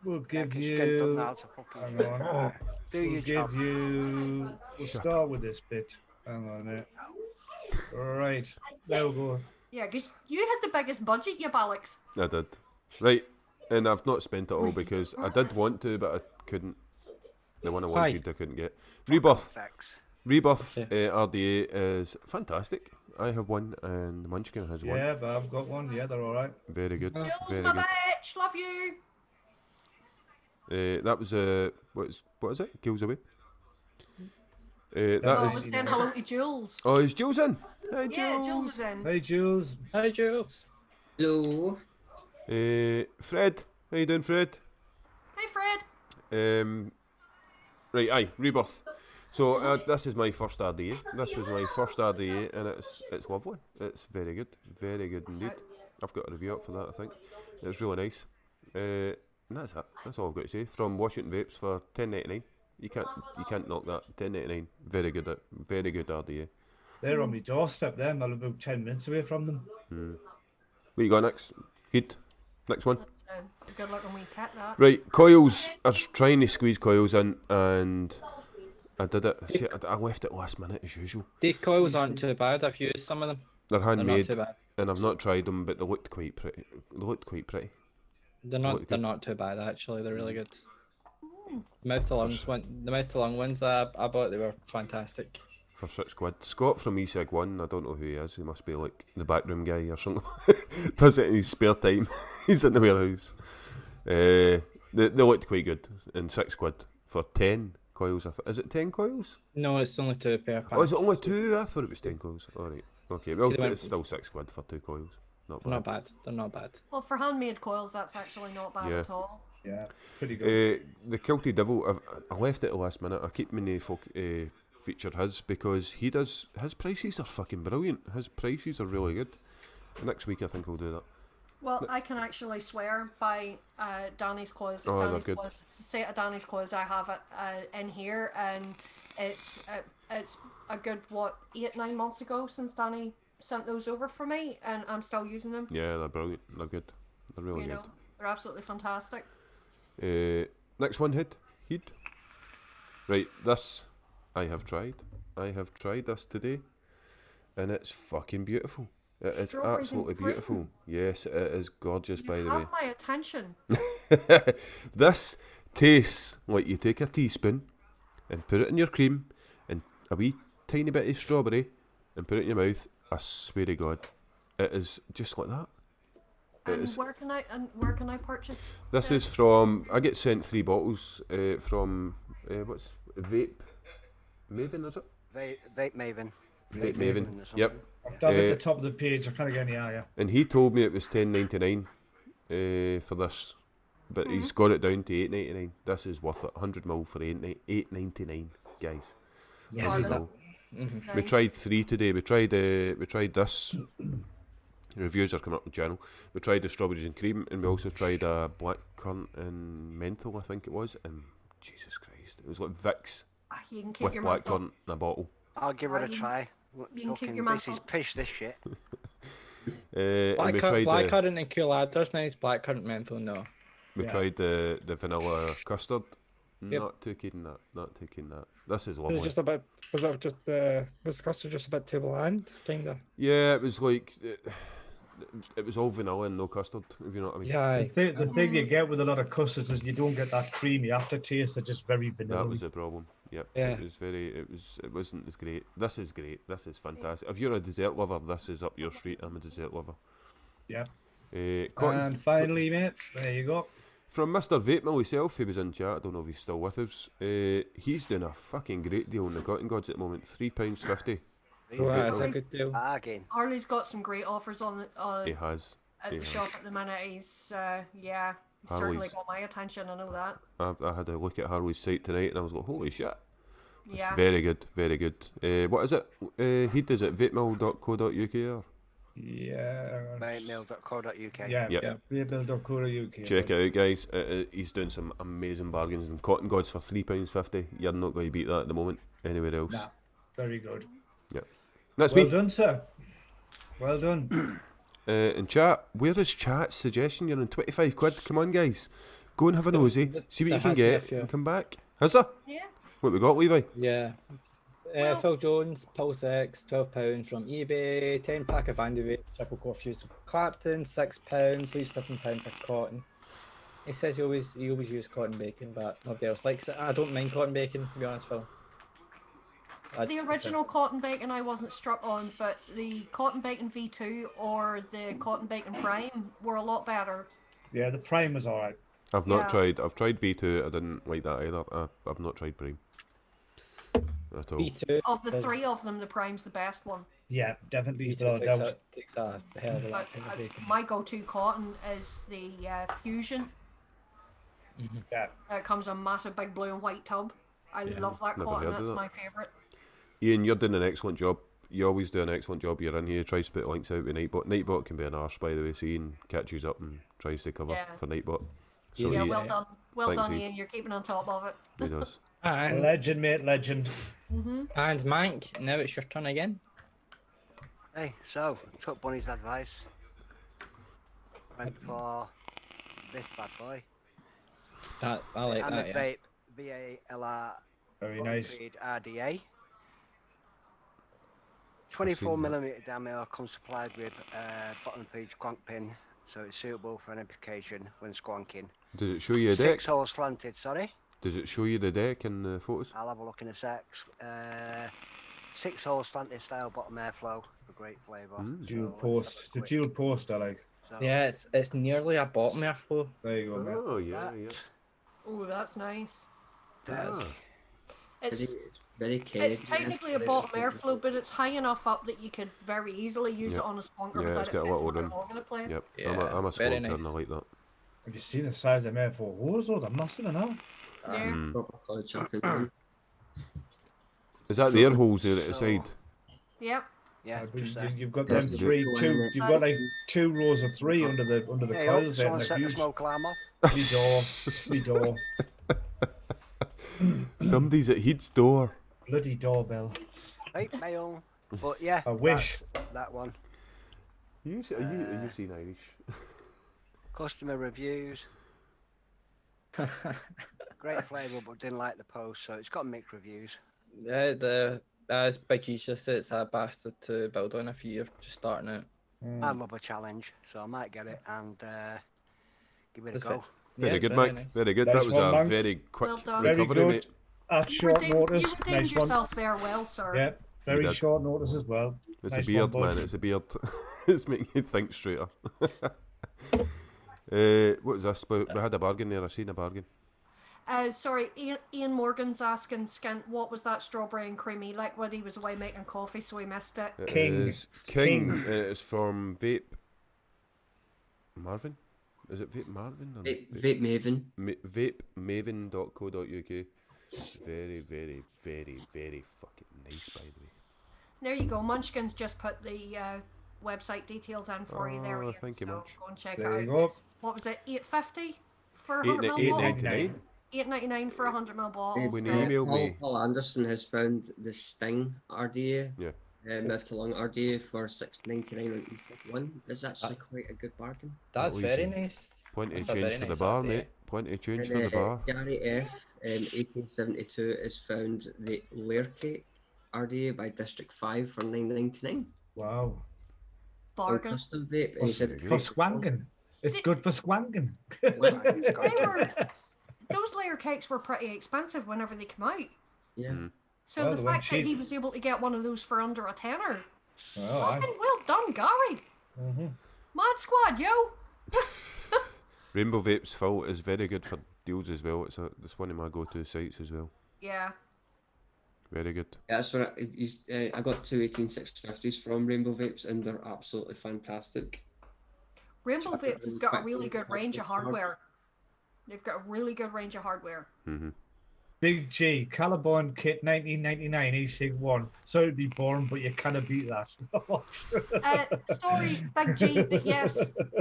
we'll give Can Skint done you. now to fucking Hang on. do We'll your job. give you. We'll start with this bit. Hang on a minute. Right, there we go. Yeah, because you had the biggest budget, you bollocks. I did. Right, and I've not spent it all because I did want to, but I couldn't. The one I wanted, I couldn't get. Rebirth. Effects. Rebirth Okay. RDA is fantastic. I have one, and Munchkin has one. Yeah, but I've got one. Yeah, they're all right. Very good. Jules, Very my good. bitch, love you. That was what is it? Gills away. Oh, That I is. was saying hello to Jules. Oh, is Jules in? Hi, Yeah, Jules Jules. is in. Hey, Jules. Hi, Jules. Hello. Fred. How you doing, Fred? Hey, Fred. Right, aye, Rebirth. So this is my first RDA. This was my first RDA, and it's lovely. It's very good indeed. I've got a review up for that. I think it's really nice. And that's it. That's all I've got to say. From Washington Vapes for $10.99. You can't knock that. $10.99. Very good RDA. They're on my doorstep. There, I'm about 10 minutes away from them. What you got next? Heat. Next one. That's a good looking wee cat, that. Right, coils. I was trying to squeeze coils in, and I did it. See, I left it last minute as usual. Decoils aren't too bad. I've used some of them. They're They're not handmade, too bad. and I've not tried them, but they looked quite pretty. They're look good. not too bad actually. They're really good. Mouth to lungs one. The mouth to lung ones I bought. They were fantastic. For £6. Scott from eSig1, I don't know who he is. He must be like the backroom guy or something. Does it in his spare time. He's in the warehouse. They looked quite good. And £6 for 10 coils. Is it 10 coils? No, it's only 2 pair packs. Oh, is it only 2? I thought it was 10 coils. Alright. Okay, well, They went- it's still £6 for 2 coils. Not bad. They're not bad. They're not bad. Well, for handmade coils, that's actually not bad Yeah. at all. Yeah, pretty good. The Kilty Devil, I left it at the last minute. I keep meaning to feature his because his prices are fucking brilliant. His prices are really good. Next week I think I'll do that. Well, I can actually swear by Danny's clothes. Oh, they're Danny's good. clothes. The set of Danny's clothes I have it in here, and it's a good 8-9 months ago since Danny sent those over for me, and I'm still using them. Yeah, they're brilliant. They're good. They're really You know, good. they're absolutely fantastic. Next one, Heed. Right, this I have tried. I have tried this today, and it's fucking beautiful. It is Strawberries and absolutely cream. beautiful. Yes, it is gorgeous, by You the way. have my attention. This tastes like you take a teaspoon and put it in your cream and a wee tiny bit of strawberry and put it in your mouth. I swear to God, it is just like that. It And is. where can I purchase? This is from. I get sent 3 bottles from what's Vape Maven, is it? Vape Maven. Vape Maven. or something. Yep. I've done at the top of the page. I can't get any higher. And he told me it was $10.99 for this, but he's got it down to $8.99. This is worth it. 100ml for $8.99, guys. Yes. 100ml. Mhm. We tried 3 today. We tried this. Reviews are coming up on the channel. We tried the strawberries and cream, and we also tried a black currant and menthol, I think it was. And Jesus Christ, it was like Vicks You can keep with your black mouth on. currant in a bottle. I'll give it a You- try. you can keep Fucking your mouth this is on. pish, this shit. And we tried Black the currant and cool adder's nice. Black currant menthol, no. we Yeah. tried the vanilla custard. Yep. Not too keen that. Not too keen that. This is Was lovely. it just a bit? Was the custard just a bit too bland, kinda? Yeah, it was like it was all vanilla and no custard. If you know what I mean. Yeah. The thing you get with a lot of custards is you don't get that creamy aftertaste. They're just very vanilla. That was the problem. Yep. Yeah. It wasn't as great. This is great. This is fantastic. If you're a dessert lover, this is up your street. I'm a dessert lover. Yeah. Cotton, And finally, mate, there you go. from Mr. Vape Mill himself, he was in chat. I don't know if he's still with us. He's doing a fucking great deal on the Cotton Gods at the moment. £3.50. Oh, that's a good deal. Bargain. Harley's got some great offers on He has. at He the has. shop at the minute. He's certainly Harley's- got my attention. I know that. I had a look at Harley's site tonight, and I was like, holy shit. Yeah. Very good, very good. What is it? He does it, vapemill.co.uk or? Yeah. Vapemail.co.uk. Yeah. Yep. Yeah. Vapebill.co.uk. Check it out, guys. He's doing some amazing bargains. And Cotton Gods for £3.50. You're not going to beat that at the moment anywhere else. Nah, very good. That's Well me. done, sir. Well done. In chat, where is chat's suggestion? You're on 25 quid. Come on, guys. Go and have a nosy. See what you there can has been a get few. and come back. Has there? Yeah. What we got, Levi? Yeah. Well- Phil Jones, Pulse X, £12 from eBay, 10 pack of Vandy Vape, triple core fuse of Clapton, £6, leaves £7 for cotton. He says he always uses cotton bacon, but nobody else likes it. I don't mind cotton bacon, to be honest, Phil. The original cotton bacon I wasn't struck on, but the cotton bacon V2 or the cotton bacon Prime were a lot better. Yeah, the prime was alright. I've not Yeah. tried. I've tried V2. I didn't like that either. I've not tried Prime at all. B2, Of the Does- three of them, the Prime's the best one. Yeah, definitely. B2 without a doubt. takes a hell of a lot But of bacon. my go-to cotton is the Fusion. Yeah. It comes in a massive big blue and white tub. I love that never cotton. heard of That's that. my favourite. Ian, you're doing an excellent job. You always do an excellent job. You're in here, tries to put links out with Nightbot. Nightbot can be an arse, by the way, so Ian catches up and tries to cover Yeah. for Nightbot. So Yeah, he, well done. Well Thanks, done, Ian. Ian. You're keeping on top of it. he does. And, Legend, mate, legend. and Manc, now it's your turn again. Hey, so, took Bunny's advice. Went for this bad boy. I like and that, the yeah. Vape VALR Very nice. Upgrade RDA. 24mm diameter comes supplied with bottom feed squonk pin, so it's suitable for an application when squonking. Does it show you a deck? 6 hole slanted, sorry. Does it show you the deck in the photos? I'll have a look in a sec. 6 hole slanted style bottom airflow for great flavour. Dual post. The dual post, I like. So, Yeah, it's nearly a bottom airflow. There you go, mate. Oh, yeah, that, yeah. Oh, that's nice. Ah. It's Very it's caged. technically a bottom airflow, but it's high enough up that you could very easily use Yep. it on a sponker Yeah, without it's it got a pissing little about room. all over the place. Yep, Yeah, I'm a very squonker and I nice. like that. Have you seen the size of them F4s? Oh, they're massive enough. Yeah. Proper cloud chucking. Is that the air holes there at the side? Yep. Yeah, But just there. you've got That's them good. you've got like 2 rows of 3 under the Hey, coils there, someone and set they're the huge. smoke alarm off. Bloody door. Somebody's at Heed's door. Bloody doorbell. Vape mail. But yeah, I wish. that's that one. Are you seen Irish? Customer reviews. Great flavour, but didn't like the post, so it's got mixed reviews. Yeah, as Big G just said, it's a bastard to build on if you're just starting out. I love a challenge, so I might get it and give it a It's go. Very Yeah, good, it's Mike. nice. Very good. Nice That was one, a Manc. very quick Well done. Very recovery, good. mate. At short notice. You redeemed Nice one. yourself there well, sir. Yeah, very did. short notice as well. It's Nice a beard, one, boys. man. It's a beard. It's making you think straighter. What was this? We had a bargain there. I seen a bargain. Sorry, Ian Morgan's asking Skint, what was that strawberry and creamy liquid? He was away making coffee, so he missed it. It King. is King. King. It's from Vape Marvin. Is it Vape Marvin? Or Vape Maven. VapeMaven.co.uk. Very, very, very, very fucking nice, by the way. There you go. Munchkin's just put the website details in for you there. Oh, Ian, thank you, so Munch. go and check There it you out. go. What was it? $8.50 for 100 ml bottle? $8.99. $8.99 for 100 ml bottle. When so- you emailed me, Paul Anderson has found the Sting RDA. Yeah. Move to long RDA for $6.99 on E1 is actually quite a good bargain. That's What very was it? nice. plenty of That's a change very for the nice bar, idea. mate. Plenty of change And, for the bar. Gary F. 1872 has found the Layer Cake RDA by District 5 for $9.99. Wow. Bargain. Custom vape. And he said it's For great swanking. It's good for swanking. They were, those layer cakes were pretty expensive whenever they come out. Yeah. So Oh, the they went fact that he cheap. was able to get one of those for under a tenner, Oh, fucking well done, Gary. Mm-hmm. Mad squad, yo. Rainbow Vapes Phil is very good for deals as well. It's one of my go-to sites as well. Yeah. Very good. Yeah, that's what I got two 18650s from Rainbow Vapes and they're absolutely fantastic. Rainbow Chuck it Vapes has in got a quick, really good quick, range of quick, quick. hardware. They've got a really good range of hardware. Big G, Caliborn Kit 1999 E-Sig 1. Sorry to be boring, but you cannot beat that. Sorry, Big G, but yes,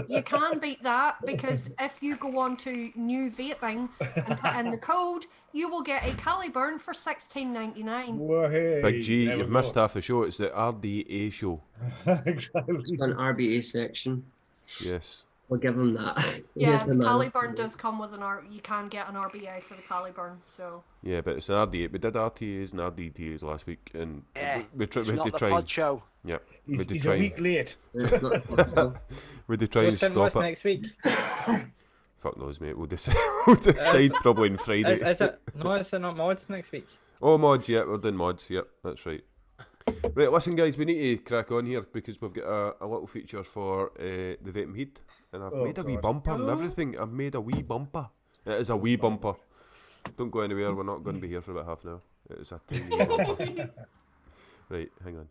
you can beat that because if you go on to new vaping and put in the code, you will get a Caliburn for $16.99. Whoa, hey, Big G, there we you've missed go. half the show. It's the RDA show. Exactly. It's got an RBA section. Yes. We'll give him that. He Yeah, is the man. Caliburn does come with you can get an RBA for the Caliburn, so. Yeah, but it's an RDA. We did RTAs and RDTAs last week, and Yeah, we it's had not to the try. pod show. Yeah, we had to He's try. a week late. It's not possible. We had to try and Just stop what's it. next week? Fuck knows, mate. We'll decide. We'll decide probably on Friday. Is it? No, is it not mods next week? Oh, mods, yeah, we're doing mods, yep, that's right. Right, listen, guys, we need to crack on here because we've got a little feature for the Vaping Heed, and I've Oh, made a wee God. bumper and everything. I've made a wee bumper. It is a wee bumper. Don't go anywhere, we're not going to be here for about half an hour. It is a tiny wee bumper. Right, hang on.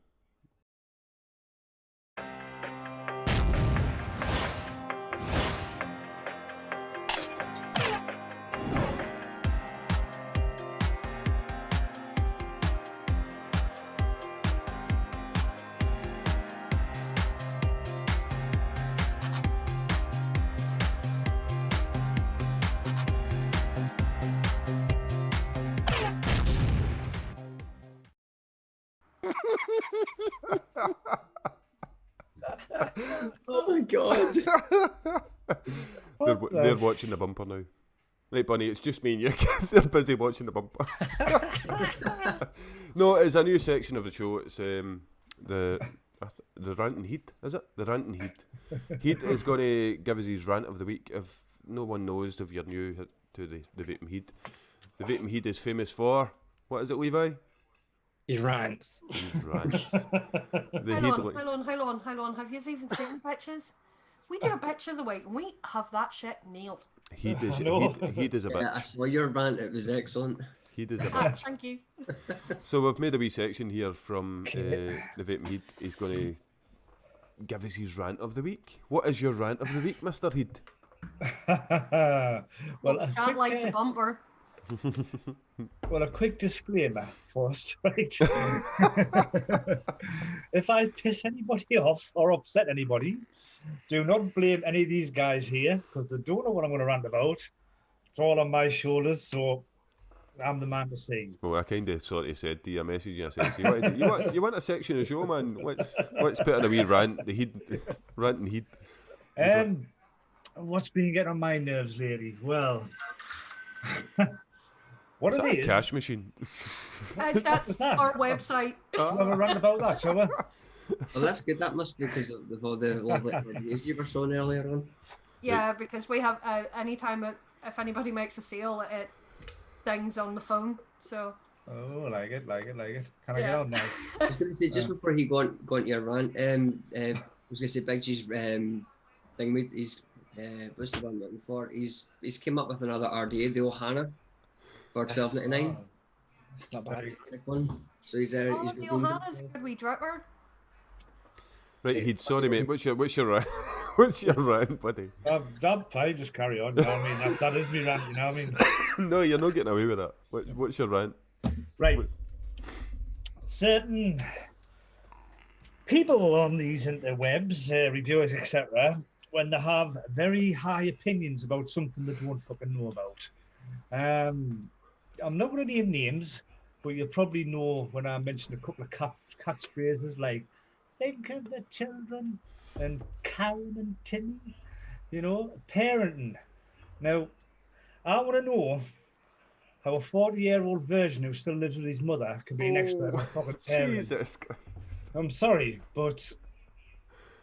Oh my god. They're watching the bumper now. Right, Bunny, it's just me and you because they're busy watching the bumper. No, it's a new section of the show. It's the Ranting Heed, is it? The Ranting Heed. Heed is going to give us his rant of the week. If no one knows, if you're new to the Vaping Heed, the Vaping Heed is famous for, what is it, Levi? His rants. His rants. The Hold Heed, on. Have you even seen the bitches? We do a bitch of the week and we have that shit nailed. Heed is No. Heed is a Yeah, I bitch. saw your rant, it was excellent. Heed is a Ah, bitch. thank you. So we've made a wee section here from the Vaping Heed. He's going to give us his rant of the week. What is your rant of the week, Mr. Heed? Well, Well, can't like the bumper. well, a quick disclaimer first, right? If I piss anybody off or upset anybody, do not blame any of these guys here because they don't know what I'm going to rant about. It's all on my shoulders, so I'm the man to see. Well, I kind of sort of said to you, I messaged you, I said, so you want a section of the show, man? Let's put in a wee rant, Ranting Heed. What's been getting on my nerves lately? Well, what Is it that a is. cash machine? That's our website. We'll have a rant about that, shall we? Well, that's good. That must be because of all the lovely reviews you were showing earlier on. Yeah, because we have anytime if anybody makes a sale, it dings on the phone. So. Oh, like it. Can I Yeah. get on now? I was going to say, just before he go on to your rant, I was going to say Big G's thing with he's what's the one I'm looking for? He's came up with another RDA, the Ohana, for $12.99. It's not bad. So he's Oh, he's the redeemed Ohana's a it. good wee dripper. Right, Heed, sorry, mate. What's your rant? What's your rant, buddy? I'm fine, just carry on. You know what I mean? That is me rant, you know what I mean? No, you're not getting away with that. What's your rant? Right. Certain people on these interwebs, reviewers, etc., when they have very high opinions about something they don't fucking know about. I'm not going to name names, but you'll probably know when I mention a couple of catchphrases like "think of the children" and "Karen and Timmy," you know, parenting. Now, I want to know how a 40-year-old virgin who still lives with his mother can be an expert on fucking parenting. Jesus Christ. I'm sorry, but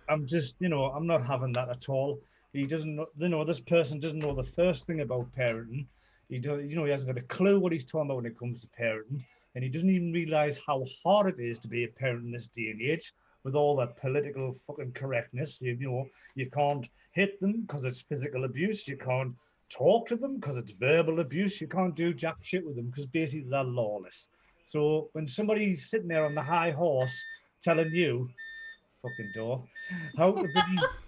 I'm just, I'm not having that at all. He doesn't know, this person doesn't know the first thing about parenting. He hasn't got a clue what he's talking about when it comes to parenting. And he doesn't even realize how hard it is to be a parent in this day and age with all that political fucking correctness. You can't hit them because it's physical abuse. You can't talk to them because it's verbal abuse. You can't do jack shit with them because basically they're lawless. So when somebody's sitting there on the high horse telling you, fucking door, how to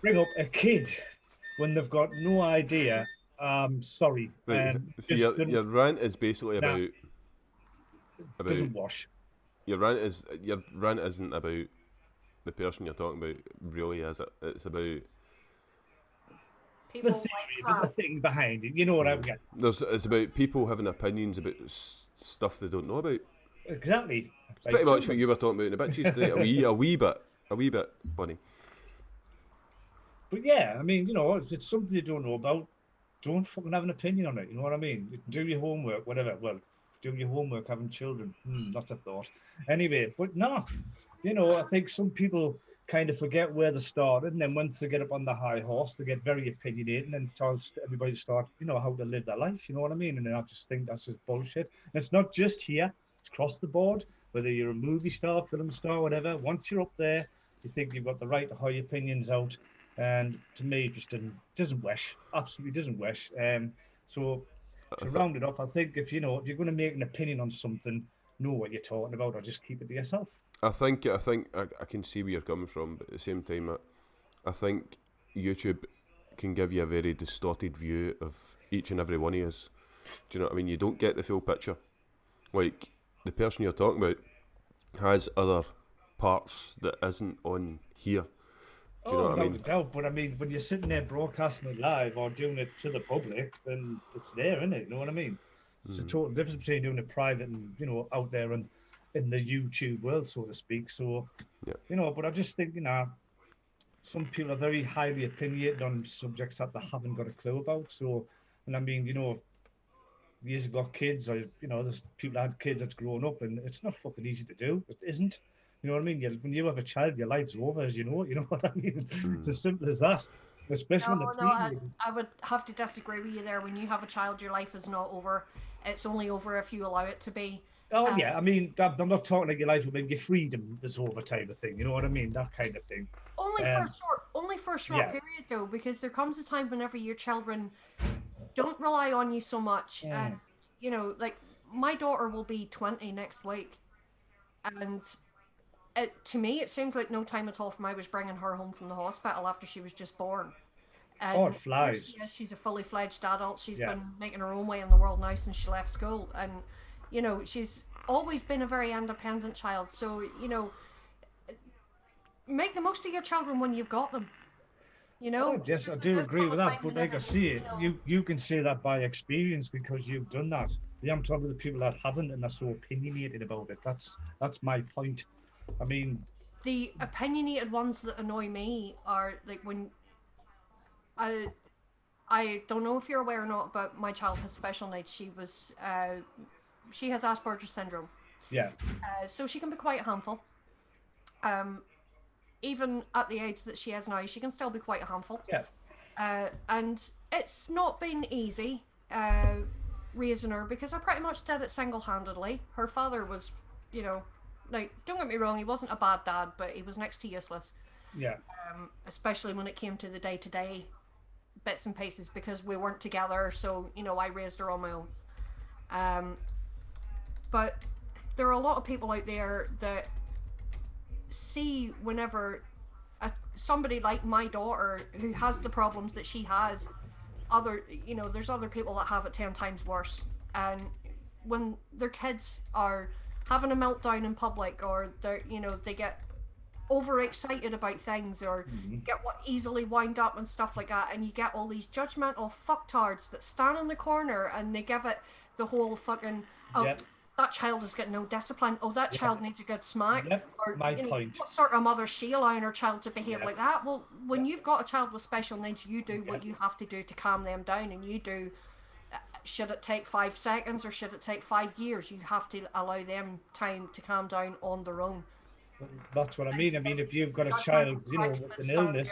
bring up a kid when they've got no idea, sorry. Right, so your rant is basically about doesn't wash. Your rant isn't about the person you're talking about, really, is it? It's about People The theory, the thing behind it. You know what I'm getting. it's about people having opinions about stuff they don't know about. Exactly. Like Pretty much children. what you were talking about in the bitches today. a wee bit, Bunny. But yeah, I mean, if it's something you don't know about, don't fucking have an opinion on it. You know what I mean? You can do your homework, whatever. Well, do your homework having children. That's a thought. Anyway, but no, I think some people kind of forget where they started, and then once they get up on the high horse, they get very opinionated and tell everybody to start, how to live their life. You know what I mean? And then I just think that's just bullshit. And it's not just here; it's across the board. Whether you're a movie star, film star, whatever. Once you're up there, you think you've got the right to have your opinions out. And to me, it just doesn't wish. Absolutely doesn't wish. So to round it off, I think if you're going to make an opinion on something, know what you're talking about, or just keep it to yourself. I think I can see where you're coming from, but at the same time, I think YouTube can give you a very distorted view of each and every one of us. Do you know what I mean? You don't get the full picture. Like, the person you're talking about has other parts that isn't on here. Do you know what I mean? Without a doubt, but I mean, when you're sitting there broadcasting it live or doing it to the public, then it's there, isn't it? You know what I mean? It's a total difference between doing it private and, out there and in the YouTube world, so to speak. So, yeah. But I just think, some people are very highly opinionated on subjects that they haven't got a clue about. So, and I mean, you've got kids, or, there's people that had kids that's grown up, and it's not fucking easy to do. It isn't. You know what I mean? When you have a child, your life's over, as you know. You know what I mean? It's as simple as that. Especially I would have to disagree with you there. When you have a child, your life is not over. It's only over if you allow it to be. Oh, yeah. I mean, I'm not talking like your life, but your freedom is over type of thing. You know what I mean? That kind of thing. Only for a short period, though, because there comes a time whenever your children don't rely on you so much. Yeah. And, like, my daughter will be 20 next week. And to me, it seems like no time at all from I was bringing her home from the hospital after she was just born. And Oh, it here flies. she is, she's a fully fledged adult. She's Yeah. been making her own way in the world now since she left school. And, you know, she's always been a very independent child. So, you know, make the most of your children when you've got them. You know? Oh, yes, I There do does agree come with a that. time But when like I say, you can say that by experience because you've done that. Yeah, I'm talking to the people that haven't and are so opinionated about it. That's my point. I mean, the opinionated ones that annoy me are like when I don't know if you're aware or not, but my child has special needs. She has Asperger's syndrome, yeah, so she can be quite a handful. Even at the age that she is now, she can still be quite a handful. yeah, And it's not been easy raising her because I pretty much did it single-handedly. Her father was, you know, like, don't get me wrong, he wasn't a bad dad, but he was next to useless. yeah. Especially when it came to the day-to-day bits and pieces because we weren't together, so, you know, I raised her on my own. But there are a lot of people out there that see whenever somebody like my daughter who has the problems that she has, there's other people that have it 10 times worse, and when their kids are having a meltdown in public, or they get overexcited about things, or get easily wind up and stuff like that, and you get all these judgmental fucktards that stand in the corner and they give it the whole fucking that child has got no discipline. Oh, that child needs a good smack. Yep, Or, my point. What sort of mother is she allowing her child to behave like that? Well, when you've got a child with special needs, you do what you have to do to calm them down, and you do. Should it take 5 seconds or should it take 5 years? You have to allow them time to calm down on their own. That's what I mean. I mean, if you've got a child, you know, with an illness,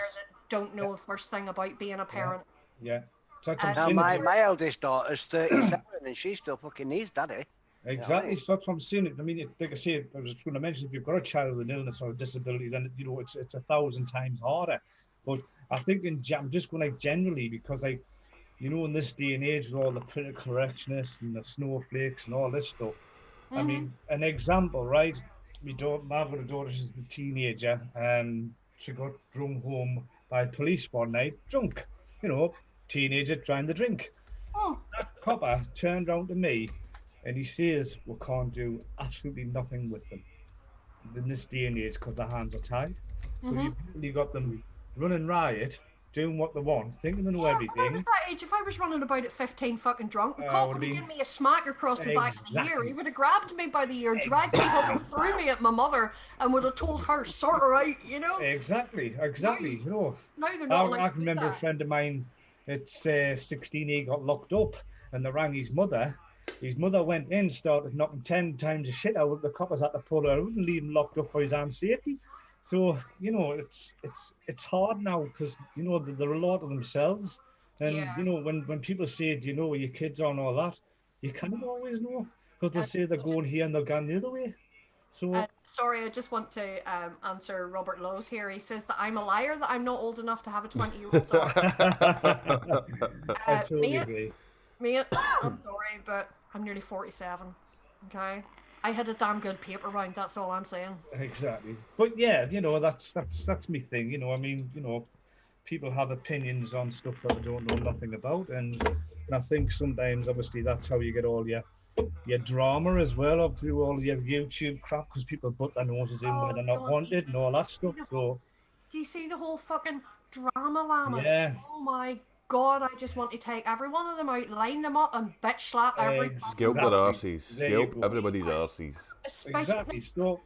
don't know the first thing about being a parent. yeah. So that's what I'm Now, saying. my eldest daughter's 37 and she still fucking needs daddy. Exactly, so that's what I'm saying. I mean, like I say, I was going to mention, if you've got a child with an illness or a disability, then you know it's 1,000 times harder. But I think I'm just going like generally because in this day and age with all the political correctness and the snowflakes and all this stuff. I mean, an example, right? I've got a daughter, she's a teenager, and she got drunk home by police one night, drunk. You know, teenager trying to drink. Oh. That copper turned round to me. And he says, we can't do absolutely nothing with them in this day and age because their hands are tied. So you got them running riot, doing what they want, thinking they know everything. When I was that age, if I was running about at 15 fucking drunk, the cop would have given me a smack across the back of the ear. He would have grabbed me by the ear, dragged me home and threw me at my mother and would have told her, sort her out, you know? Exactly. You know, Now they're not allowed I to do remember a that. friend of mine, it's 16, he got locked up and they rang his mother. His mother went in, started knocking 10 times the shit out of the coppers at the pull her out and leave him locked up for his own safety. So, you know, it's hard now because, you know, they're a lot of themselves. And, you know, when people say, do you know where your kids are and all that, you can't always know because they say they're going here and they're going the other way. So, sorry, I just want to answer Robert Lowe's here. He says that I'm a liar, that I'm not old enough to have a 20-year-old daughter. I totally agree. Mate, I'm sorry, but I'm nearly 47. Okay, I had a damn good paper round. That's all I'm saying. Exactly, but yeah, you know that's my thing. You know, I mean, you know, people have opinions on stuff that they don't know nothing about, and I think sometimes, obviously, that's how you get all your drama as well, up through all your YouTube crap, because people put their noses in where they're not wanted and all that stuff. So, do you see the whole fucking drama llamas? Yeah. Oh my God, I just want to take every one of them out, line them up, and bitch slap every. Scalp their arses. There you Scalp go. everybody's arses. Exactly. So,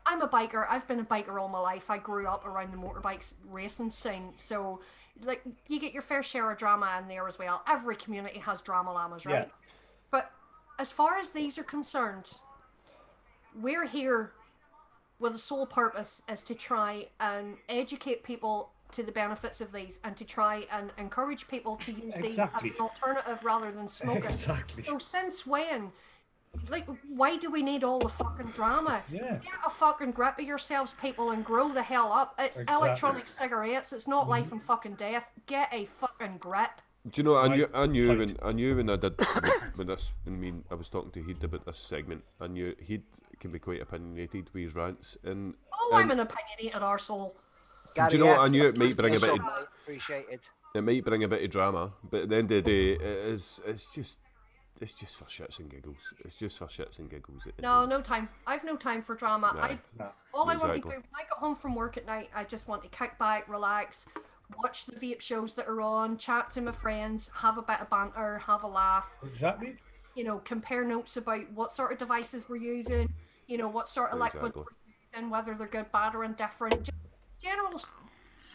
I'm a biker. I've been a biker all my life. I grew up around the motorbikes racing scene, so like you get your fair share of drama in there as well. Every community has drama llamas, right? Yeah. But as far as these are concerned, we're here with the sole purpose is to try and educate people to the benefits of these and to try and encourage people to use these as an alternative rather than smoking. Exactly. So since when? Like, why do we need all the fucking drama? Yeah. Get a fucking grip of yourselves, people, and grow the hell up. It's electronic cigarettes. It's not life and fucking death. Get a fucking grip. Do you know? I knew when I did when I was talking to Heed about this segment. I knew Heed can be quite opinionated with his rants, and I'm an opinionated arsehole. do you know what? I knew it might bring a bit. Appreciated. It might bring a bit of drama, but at the end of the day, it's just for shits and giggles. It's just for shits and giggles. No time. I've no time for drama. All I want to do Exactly. when I get home from work at night, I just want to kick back, relax, watch the vape shows that are on, chat to my friends, have a bit of banter, have a laugh. Exactly. You know, compare notes about what sort of devices we're using. You know, what sort of liquid Exactly. we're using, whether they're good, bad, or indifferent. Just general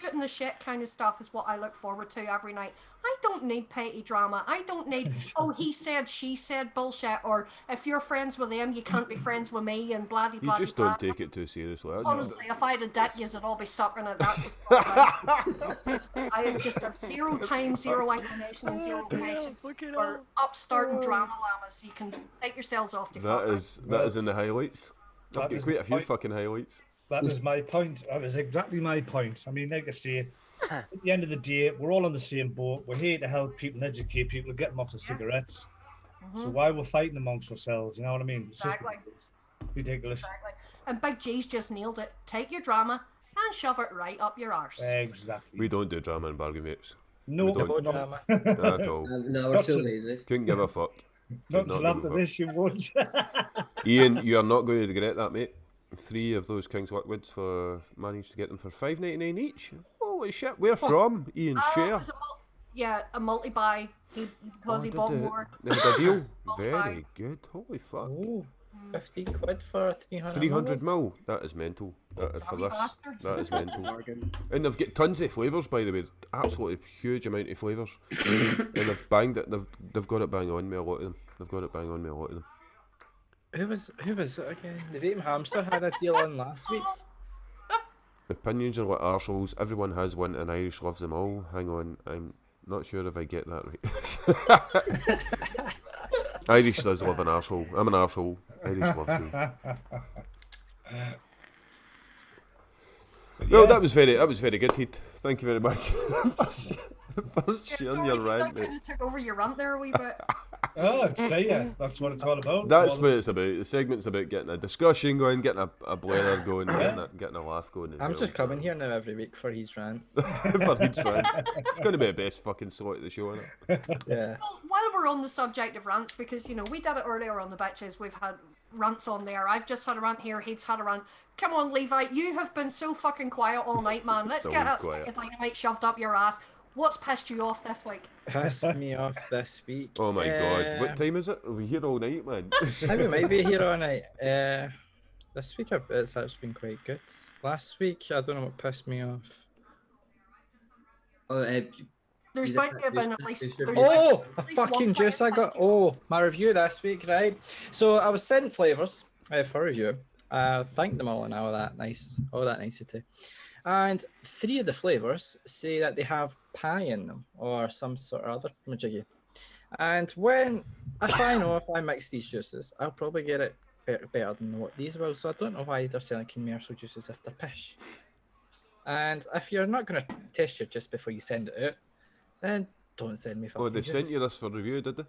shooting the shit kind of stuff is what I look forward to every night. I don't need petty drama. I don't need, oh, he said, she said bullshit, or if you're friends with them, you can't be friends with me, and blah, blah, You blah. just don't take it too seriously. Honestly, if I had a dick, you'd all be sucking it. That's I just have zero time, zero inclination, and zero patience for upstart and drama llamas. You can take yourselves off to fuck. That is in the highlights. I've That got is quite a the few point. fucking highlights. That was my point. That was exactly my point. I mean, like I say, at the end of the day, we're all on the same boat. We're here to help people and educate people, get them off the cigarettes. So why we're fighting amongst ourselves, you know what I mean? It's just Exactly. ridiculous. Exactly. And Big G's just nailed it. Take your drama and shove it right up your arse. Exactly. We don't do drama in Bargain Vapes. No, we don't. No no, drama. At all. No, we're too lazy. Couldn't give a fuck. not Could till give a after fuck. this, you won't. Ian, you are not going to regret that, mate. 3 of those King's Liquids managed to get them for $5.99 each. Holy shit! Where from? Ian It Share. was a multi-buy because he bought more. They had a deal. Multi-buy. Very good. Holy fuck. Oh, 15 quid for 300 300 mil. That is mental. For You this, bastards. that is mental. Bargain. And they've got tons of flavours, by the way. Absolutely huge amount of flavours. And they've banged it. They've got it bang on me, a lot of them. They've got it bang on me, a lot of them. Who was it again? The Vaping Hamster had a deal on last week. Opinions are like arseholes. Everyone has one, and Irish loves them all. Hang on, I'm not sure if I get that right. Irish does love an arsehole. I'm an arsehole. Irish loves me. No, that was very good, Heed. Thank you very much for sharing your rant, mate. Kind of took over your rant there a wee bit. Oh, say yeah, that's what it's all about. That's what it's about. The segment's about getting a discussion going, getting a blather going, getting a laugh going. As I'm well. just coming here now every week for his rant. For Heed's rant. It's going to be the best fucking slot of the show, isn't it? Yeah. Well, while we're on the subject of rants, because you know we did it earlier on the bitches, we've had rants on there. I've just had a rant here. He's had a rant. Come on, Levi, you have been so fucking quiet all night, man. Let's So get that quiet. stick of dynamite shoved up your ass. What's pissed you off this week? Pissed me off this week. Oh my god, what time is it? Are we here all night, man? I think we might be here all night. This week it's actually been quite good. Last week, I don't know what pissed me off. Oh, There's You bound did- to have been there's- at least. there's- there's Oh, bound to a be at least one fucking juice I thing got. pissed you off. Oh, my review this week, right? So I was sent flavours for review. Thanked them all and all that nicety. And 3 of the flavours say that they have pie in them or some sort of other majiggy. And if I know if I mix these juices, I'll probably get it better than what these will. So I don't know why they're selling commercial juices if they're pish. And if you're not going to test your juice before you send it out, then don't send me fucking Oh, they juice. sent you this for review, did they?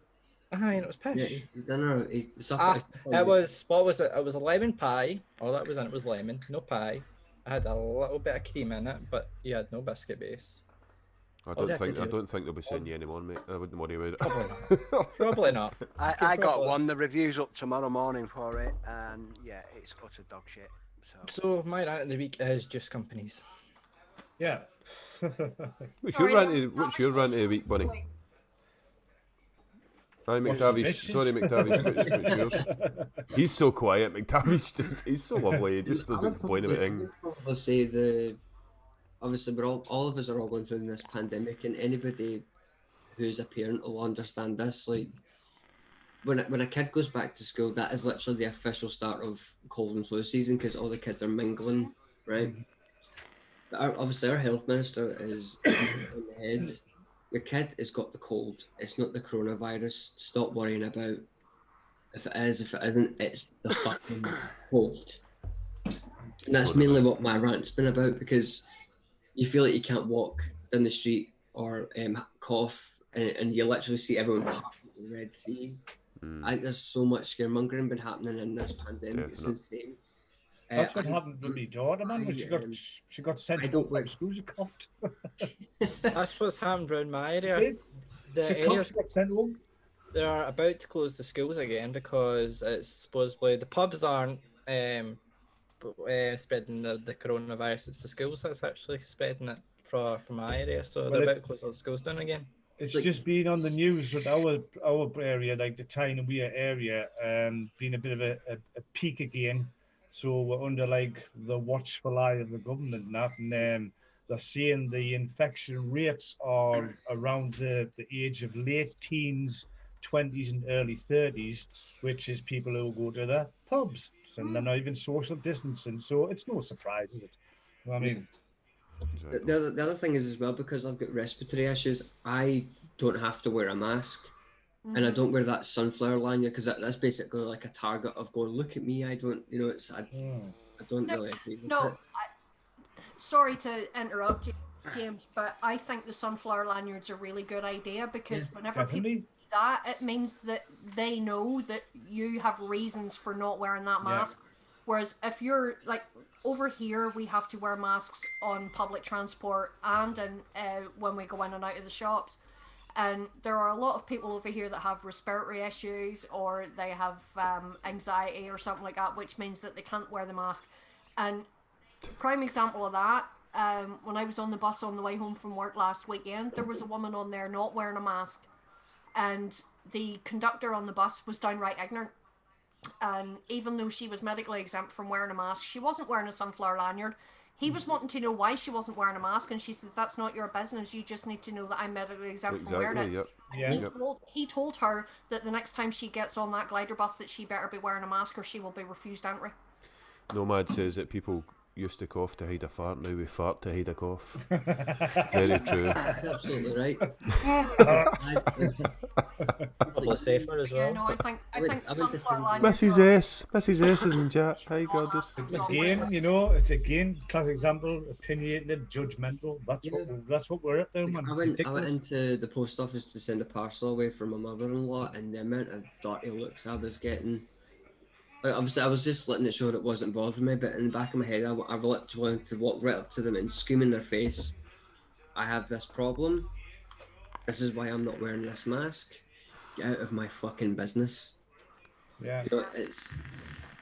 Aye, and it was yeah, pish. no, it's It was, what was it? It was a lemon pie. All that was in it was lemon, no pie. I had a little bit of cream in it, but you had no biscuit base. I All they don't had to think I do- don't think they'll be sending you anymore, mate. I wouldn't worry about it. Probably not. Probably not. I got Probably. one. The review's up tomorrow morning for it, and yeah, it's utter dog shit. So So my rant of the week is juice companies. Yeah. What's Sorry, your that- rant? What's your rant of the week, Bunny? Wait, Hi, What's McTavish. bitches? Sorry, McTavish. What's yours? He's so quiet, McTavish. He's so lovely. He just doesn't complain about things. Let's say obviously we're all of us are all going through this pandemic, and anybody who's a parent will understand this. Like when a kid goes back to school, that is literally the official start of cold and flu season because all the kids are mingling, right? But obviously our health minister is on the head. Your kid has got the cold. It's not the coronavirus. Stop worrying about if it is, if it isn't. It's the fucking cold. And that's mainly what my rant's been about, because you feel like you can't walk down the street or cough, and you literally see everyone popping in the Red Sea. I think there's so much scaremongering been happening in this pandemic. It's Definite. insane. That's what happened with my daughter, man. When she got sent I to don't wear- public school, she coughed. That's what's happened around my area. She The coughed, areas she got sent home. they're about to close the schools again because it's supposedly the pubs aren't spreading the coronavirus. It's the schools that's actually spreading it from my area. So Well, they're about to close all the schools down again. It's like- just been on the news with our area, like the Tyne and Weir area, being a bit of a peak again. So we're under like the watchful eye of the government and that, and they're saying the infection rates are around the age of late teens, 20s and early 30s, which is people who go to the pubs and they're not even social distancing. So it's no surprise, is it? You know what I mean? Exactly. The other thing is as well, because I've got respiratory issues, I don't have to wear a mask. And I don't wear that sunflower lanyard because that's basically like a target of going, look at me. I don't, you know, I don't really agree with No, it. sorry to interrupt you, James, but I think the sunflower lanyard's a really good idea because whenever people Definitely. do that, it means that they know that you have reasons for not wearing that mask. Whereas if you're like over here, we have to wear masks on public transport and when we go in and out of the shops. And there are a lot of people over here that have respiratory issues or they have anxiety or something like that, which means that they can't wear the mask. And prime example of that, when I was on the bus on the way home from work last weekend, there was a woman on there not wearing a mask. And the conductor on the bus was downright ignorant. And even though she was medically exempt from wearing a mask, she wasn't wearing a sunflower lanyard. He was wanting to know why she wasn't wearing a mask, and she said, "That's not your business. You just need to know that I'm medically exempt from wearing it." Yep. And he told her that the next time she gets on that glider bus that she better be wearing a mask or she will be refused entry. Nomad says that people used to cough to hide a fart, now we fart to hide a cough. Very true. That's absolutely right. Probably safer as Yeah, well. no, I think I went to sunflower send- lanyards Mrs. are- S. Mrs. S is in chat. Hi, gorgeous. Again, you know, it's again classic example, opinionated, judgmental. That's what we're at there, man. I went Ridiculous. into the post office to send a parcel away for my mother-in-law, and the amount of dirty looks I was getting. Like, obviously, I was just letting it show that it wasn't bothering me, but in the back of my head, I literally wanted to walk right up to them and scream in their face, "I have this problem. This is why I'm not wearing this mask. Get out of my fucking business." Yeah. You know, it's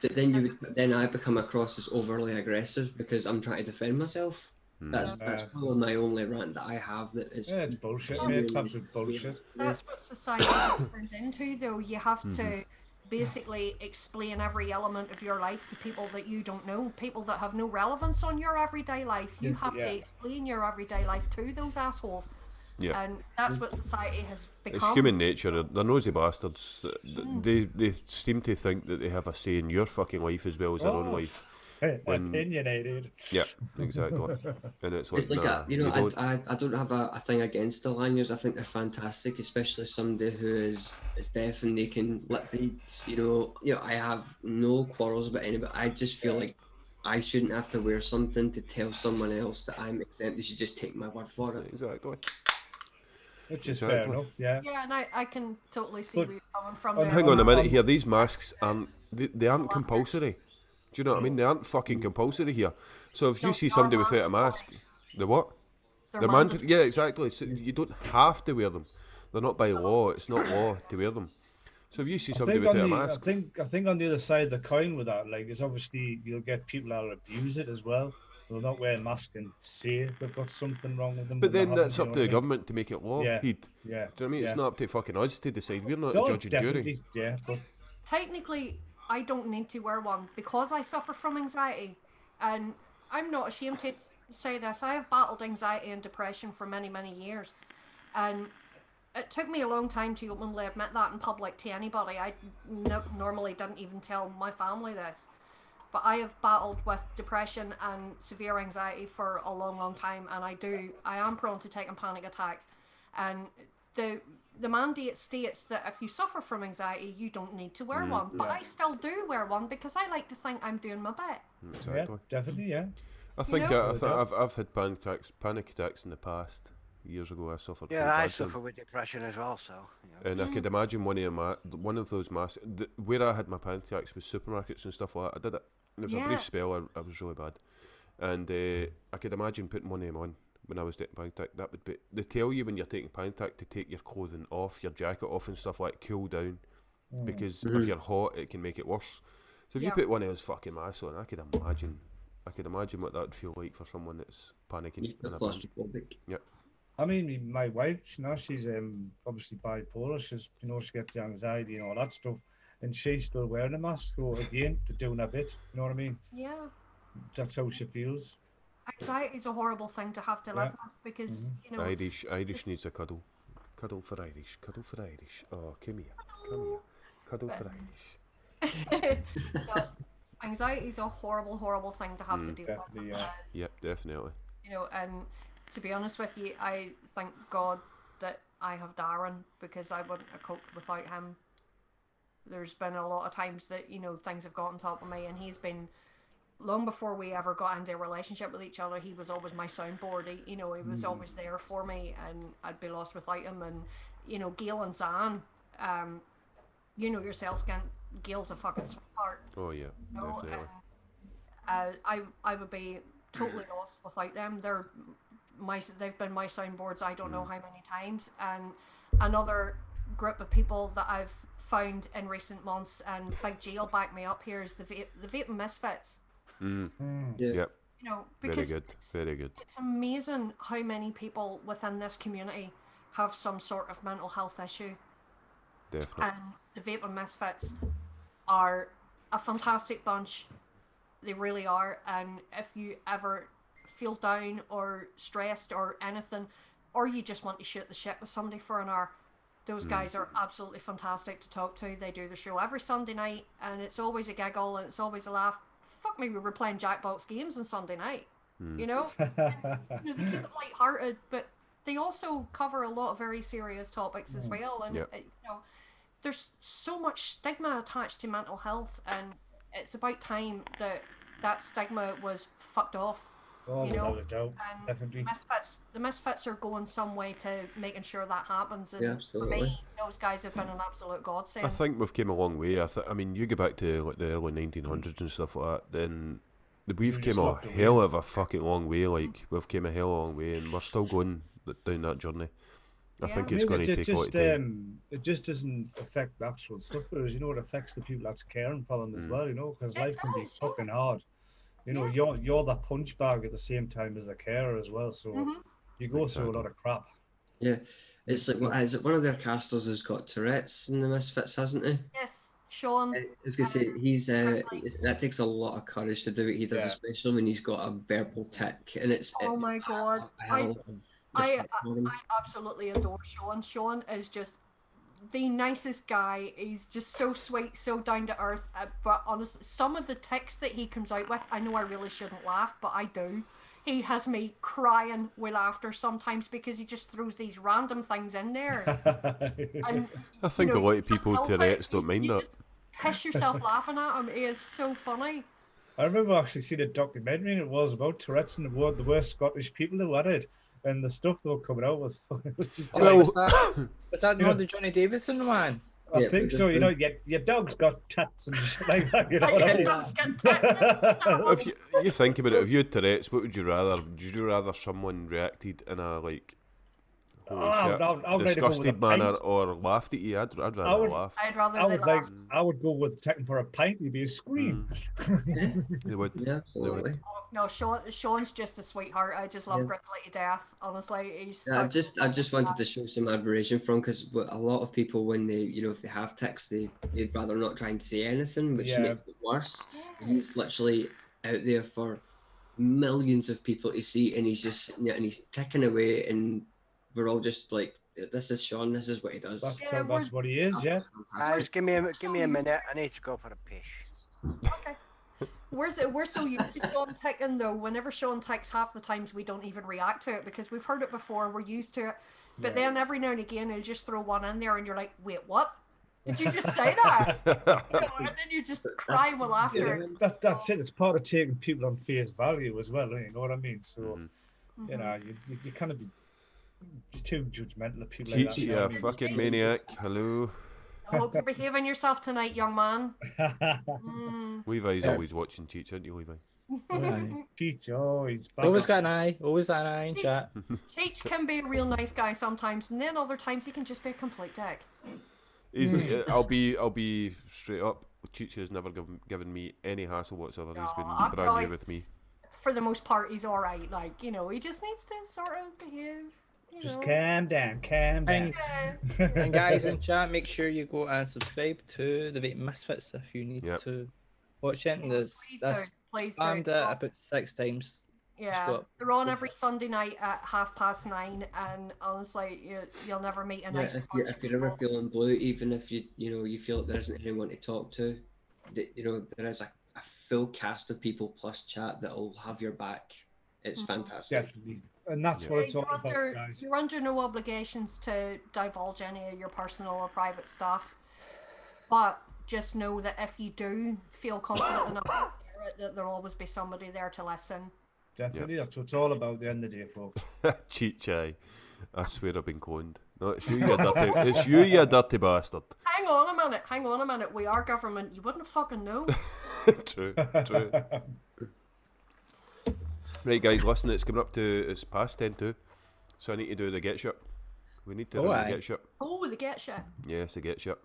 then I become across as overly aggressive because I'm trying to defend myself. That's probably my only rant that I have. That is. Yeah, it's bullshit, mate. It's absolute bullshit. That's what society has turned into, though. You have to basically explain every element of your life to people that you don't know, people that have no relevance on your everyday life. You have to explain your everyday life to those assholes. Yeah. And that's what society has become. It's human nature. They're nosy bastards. They seem to think that they have a say in your fucking life as well as their own life. Opinionated. Yeah, exactly. And it's like, It's like nah, you know, you don't. I don't have a thing against the lanyards. I think they're fantastic, especially somebody who is deaf and they can lip beads. You know, I have no quarrels about any, but I just feel like I shouldn't have to wear something to tell someone else that I'm exempt. They should just take my word for it. Exactly. Which is fair enough, yeah. Yeah, and I can totally see But- where you're coming from and there. Hang on a minute here. These masks aren't. They aren't compulsory. Do you know what I mean? They aren't fucking compulsory here. So if you No, see they're somebody without a mask, mandatory. the what? They're They're mandatory. mandatory. Yeah, exactly. So you don't have to wear them. They're not by law. It's not law to wear them. So if you see somebody without a mask, I think on the other side of the coin with that, like, is obviously you'll get people that'll abuse it as well. They'll not wear a mask and say they've got something wrong with them. but when they then that's haven't, up to you the know what government to make it law. Yeah. Heed. I mean? Yeah. Do you know what I mean? Yeah. It's not up to fucking us to decide. We're not No, a judge and jury. definitely, yeah. But Technically, I don't need to wear one because I suffer from anxiety. And I'm not ashamed to say this. I have battled anxiety and depression for many, many years. And it took me a long time to openly admit that in public to anybody. I normally didn't even tell my family this. But I have battled with depression and severe anxiety for a long, long time. And I am prone to taking panic attacks. And the mandate states that if you suffer from anxiety, you don't need to wear one. But I still do wear one because I like to think I'm doing my bit. yeah, Exactly. definitely, yeah. I think know? I've had panic attacks in the past. Years ago, I suffered. Yeah, quite I bad from suffer with depression as well, so. You know. And I could imagine one of those masks. Where I had my panic attacks was supermarkets and stuff like that. I did it There was a brief spell I was really bad, and I could imagine putting one of them on when I was taking panic attack. That would be. They tell you when you're taking panic attack to take your clothing off, your jacket off, and stuff like cool down, because if you're hot, it can make it worse. So if you put one of those fucking masks on, I could imagine what that would feel like for someone that's panicking. Claustrophobic. Yep. I mean, my wife, she's obviously bipolar. She gets anxiety and all that stuff, and she's still wearing a mask. So again, to doing a bit, you know what I mean? Yeah. That's how she feels. Anxiety is a horrible thing to have to live with because you know. Irish needs a cuddle. Cuddle for Irish. Cuddle for Irish. Oh, come here. Cuddle for Irish. No, anxiety is a horrible thing to have to deal with. Yep, definitely. You know, and to be honest with you, I thank God that I have Darren because I wouldn't have coped without him. There's been a lot of times that, you know, things have got on top of me, and he's been, long before we ever got into a relationship with each other, he was always my soundboard. He was always there for me, and I'd be lost without him. And, you know, Gail and Zan, you know yourself, Skint, Gail's a fucking sweetheart. Oh yeah, You know, definitely. I would be totally lost without them. They've been my soundboards I don't know how many times. And another group of people that I've found in recent months, and Big G will back me up here, is the Vaping Misfits. Yep. You know, because Very good. it's amazing how many people within this community have some sort of mental health issue. Definitely. And the Vaping Misfits are a fantastic bunch. They really are. And if you ever feel down or stressed or anything, or you just want to shoot the shit with somebody for an hour, those guys are absolutely fantastic to talk to. They do the show every Sunday night, and it's always a giggle and it's always a laugh. Fuck me, we were playing Jackbox games on Sunday night. You know? And, you know, they keep it lighthearted, but they also cover a lot of very serious topics as well. And you know, there's so much stigma attached to mental health, and it's about time that that stigma was fucked off. Oh, you know, without a doubt, and definitely. the misfits are going some way to making sure that happens. And Yeah, for absolutely. me, those guys have been an absolute godsend. I think we've came a long way. I mean, you go back to like the early 1900s and stuff like that, then we've came a hell of a fucking long way. Like, we've came a hell of a long way, and we're still going down that journey. I think it's going to take a lot of time. It just doesn't affect the actual sufferers, you know. It affects the people that's caring for them as well, you know, because life can be fucking hard. You know, you're the punch bag at the same time as the carer as well, so you go through a lot of crap. Yeah, it's like, is it one of their casters has got Tourette's in the Misfits, hasn't he? Yes, Sean. I was gonna say he's that takes a lot of courage to do what he does, especially when he's got a verbal tick, and it's. Oh my God, I I absolutely adore Sean. Sean is just the nicest guy. He's just so sweet, so down to earth. But honestly, some of the ticks that he comes out with, I know I really shouldn't laugh, but I do. He has me crying with laughter sometimes because he just throws these random things in there. And, I think a lot of people Tourette's don't mind that. Just piss yourself laughing at him. He is so funny. I remember actually seeing a documentary, and it was about Tourette's and the worst Scottish people who had it, and the stuff they were coming out with. Was that not the Johnny Davidson one? I think so. You know, your dog's got tats and shit like that. You know what I mean? If you think about it, if you had Tourette's, what would you rather? Would you rather someone reacted in a like disgusted manner or laughed at you? I'd rather laugh. I'd rather laugh. I would go with taking for a pint. It'd be a scream. They would. Yeah, absolutely. No, Sean's just a sweetheart. I just love Grizzly to death. Honestly, he's. I just wanted to show some admiration from, because a lot of people, when they, you know, if they have tics, they'd rather not try and say anything, which makes it worse. He's literally out there for millions of people to see, and he's just sitting there and he's ticking away, and we're all just like, this is Sean. This is what he does. That's what he is. Yeah. Guys, give me a minute. I need to go for a piss. Okay. We're so used to Sean ticking though. Whenever Sean ticks, half the times we don't even react to it because we've heard it before. We're used to it. But then every now and again he'll just throw one in there, and you're like, wait, what? Did you just say that? You know, and then you just cry with laughter. That's it. It's part of taking people on face value as well. You know what I mean? So you know, you kind of be too judgmental of people. Cheech, like that, you fucking maniac. Hello. I hope you're behaving yourself tonight, young man. Mm. Levi's always watching Cheech, isn't you, Levi? Aye. Cheech, oh, he's back Always up. got an eye. Always got an eye in chat. Cheech can be a real nice guy sometimes, and then other times he can just be a complete dick. He's, I'll be straight up. Cheech has never given me any hassle whatsoever. He's been Aw, brand really? new with me. For the most part, he's all right. Like, you know, he just needs to sort of behave. You Just know. calm down, calm down. Yeah. And guys in chat, make sure you go and subscribe to the Vape Misfits if you need Yep. to watch it. And there's Please that's do, please do. spammed it about 6 times. Yeah, got- they're on every Sunday night at 9:30, and honestly, you'll never meet a Yeah, nicer bunch if of you're ever people. feeling blue, even if you feel like there isn't anyone to talk to, there is a full cast of people plus chat that'll have your back. It's fantastic. Definitely. And that's Yeah. what it's You're all about, under, guys. you're under no obligations to divulge any of your personal or private stuff, but just know that if you do feel confident enough to share it, that there'll always be somebody there to listen. Definitely. That's what it's all about at the end of the day, folks. Cheech, aye. I swear I've been cloned. No, it's you, you dirty. It's you dirty bastard. Hang on a minute. We are government. You wouldn't fucking know. True. Right, guys, listen. It's past 10:02, so I need to do the get ship. We need to run aye. the get ship. Oh, the get shit. Yes, the get ship.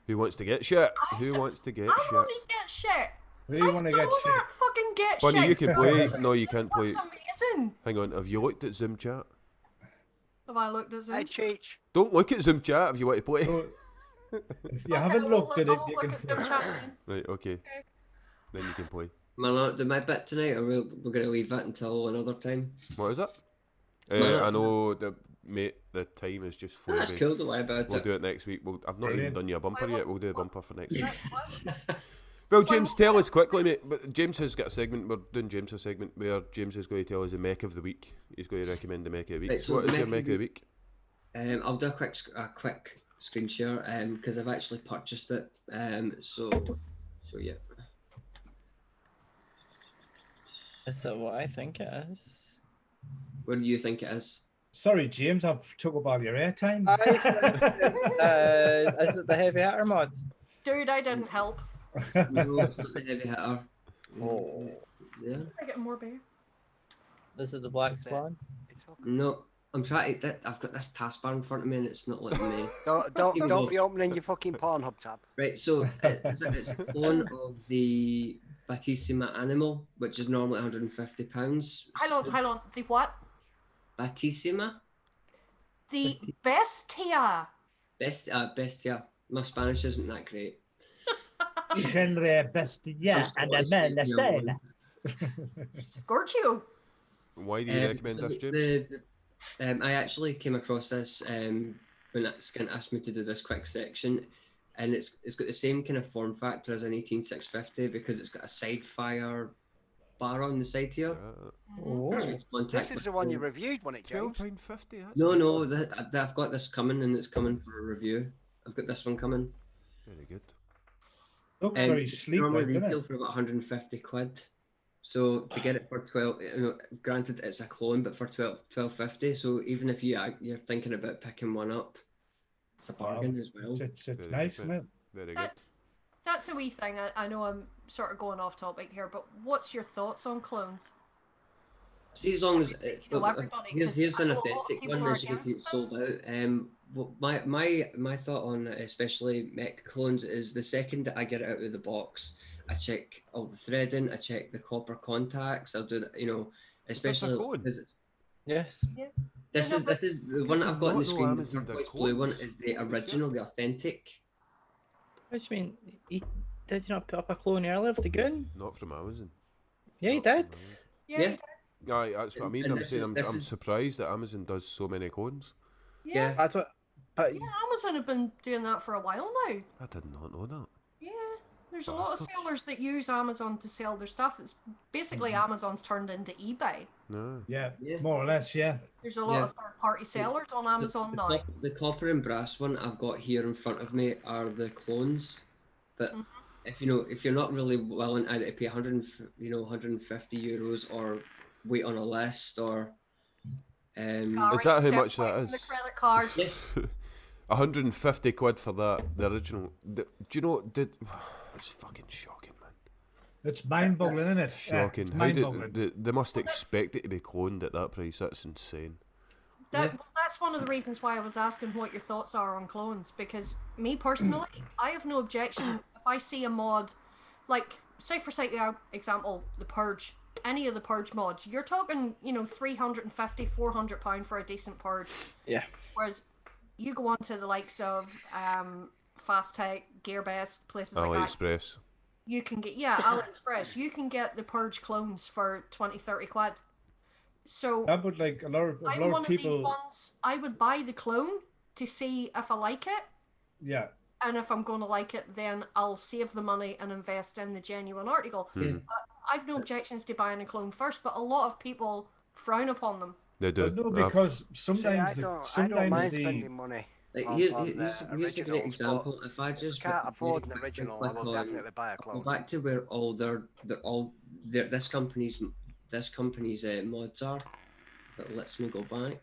Who wants to get shit? Who wants to get I shit? want to get shit. We want to I get know shit. that fucking get Bunny, shit. you can play. No, you can't play. Looks amazing. Hang on. Have you looked at Zoom chat? Have I looked at Zoom? Hey, Cheech. Don't look at Zoom chat if you want to play. So, if you Okay, haven't I won't looked at look- it, I won't you look can at Zoom chat then. Right. Okay. Then you can play. Am I allowed to do my bit tonight, or we're going to leave that until another time? What is it? No. I know the time is just flew That's away. cool. Don't worry about We'll it. do it next week. I've not even Brilliant. done you a bumper Wait, yet. We'll do a bumper for next week. What? Well, James, tell us quickly, mate. But James has got a segment. We're doing James a segment where James is going to tell us the Mech of the week. He's going to recommend the Mech of the week. Right, so What the is your Mech Mech of of the week? I'll do a quick screen share because I've actually purchased it. So yeah. Is that what I think it is? What do you think it is? Sorry, James, I've took up all your airtime. Is it the heavy hitter mods? Dude, I didn't help. No, it's not the heavy hitter. Oh. Yeah. I get more beer. This is the black spawn. It's okay. No, I'm trying to. I've got this taskbar in front of me, and it's not letting me. Don't be opening your fucking Pornhub tab. Right, so it's a clone of the Batissima Animal, which is normally £150. Hold on. The what? Batissima? The bestia. Bestia. My Spanish isn't that great. Genre bestia I'm and Scottish, a it's the other man one. Gorgio. Why do you recommend so this, James? I actually came across this when Skint asked me to do this quick section, and it's got the same kind of form factor as an 18650 because it's got a side fire bar on the side here. Oh. This is the one you reviewed, wasn't it, James? £12.50. No, I've got this coming, and it's coming for a review. I've got this one coming. Very good. Looks very It's sleek, normally like, doesn't retail it? for about 150 quid. So to get it for 12, granted it's a clone, but for 12.50. So even if you're thinking about picking one up, it's a bargain as well. It's Very nice, good, isn't it? Very good. That's a wee thing. I know I'm sort of going off topic here, but what's your thoughts on clones? See, as long as You know, everybody, here's 'cause an I know a lot of authentic people one, are as you can see, against it's sold out. Well, my thought on it, especially Mech clones, is the second that I get it out of the box, I check all the threading, I check the copper contacts. I'll do that, Is this a especially clone? because it's Yes. this is the one that I've got on the Not know screen. The Amazon did turquoise blue one clones. is the original, the authentic. What do you mean? Did you not put up a clone earlier of the gun? Not from Amazon. Yeah, he Not from did. Amazon. Yeah, Yeah. he does. Aye, that's what I mean. And I'm this saying is- I'm, this I'm is- surprised that Amazon does so many clones. Yeah. That's what. But Yeah, Amazon have been doing that for a while now. I did not know that. Yeah, there's a lot of Bastards. sellers that use Amazon to sell their stuff. It's basically Amazon's turned into eBay. No. Yeah, Yeah. more or less, yeah. There's a lot Yeah. of third-party sellers on Amazon now. The copper and brass one I've got here in front of me are the clones, but if you're not really willing either to pay 150 euros or wait on a list or Gary, Is that how step much away that from the is? credit card. yes, £150 for that. The original. Do you know? It's fucking shocking, man. It's mind-boggling, isn't it? Shocking. It's How mind-boggling. they must expect it to be cloned at that price? That's insane. Well, that's one of the reasons why I was asking what your thoughts are on clones, because me personally, I have no objection if I see a mod, like, say for example, the Purge, any of the Purge mods, you're talking, you know, £350, £400 for a decent Purge. Yeah. Whereas you go on to the likes of Fast Tech, Gearbest, places like that. AliExpress. You can get, AliExpress, you can get the Purge clones for 20, 30 quid. So That would like a lot of I'm one people. of these ones, I would buy the clone to see if I like it. Yeah. And if I'm going to like it, then I'll save the money and invest in the genuine article. I've no objections to buying a clone first, but a lot of people frown upon them. They do. No, because sometimes See, I sometimes don't mind the spending money. Like on here's a great originals, example. If I just can't afford an click original, I will on- definitely buy a Go clone. back to where all this company's mods are. But lets me go back.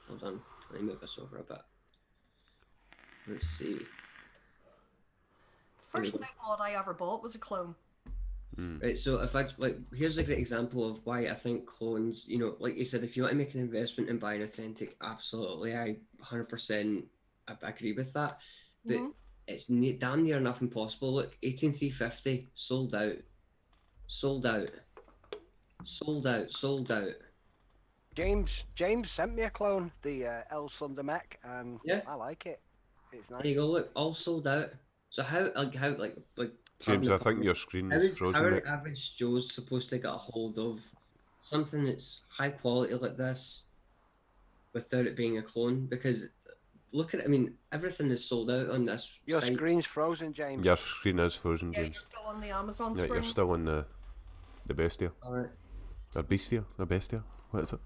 Hold on. Let me move this over a bit. Let's see. First we go. big mod I ever bought was a clone. Right, so if I like, here's a great example of why I think clones. You know, like you said, if you want to make an investment and buy an authentic, absolutely, I 100% agree with that. But it's damn near enough impossible. Look, 18350 sold out, sold out, sold out, sold out. James sent me a clone, the El Sunder Mech, and I like it. It's nice. There you go. Look, all sold out. So how James, I think your screen is frozen. How mate. are average Joe's supposed to get a hold of something that's high quality like this without it being a clone? Because look at it, I mean, everything is sold out on this Your site. screen's frozen, James. Your screen is frozen, Yeah, you're James. still on the Amazon Yeah, screen. you're still on the Bestia. Alright. Or Bestia? Or Bestia? What is it?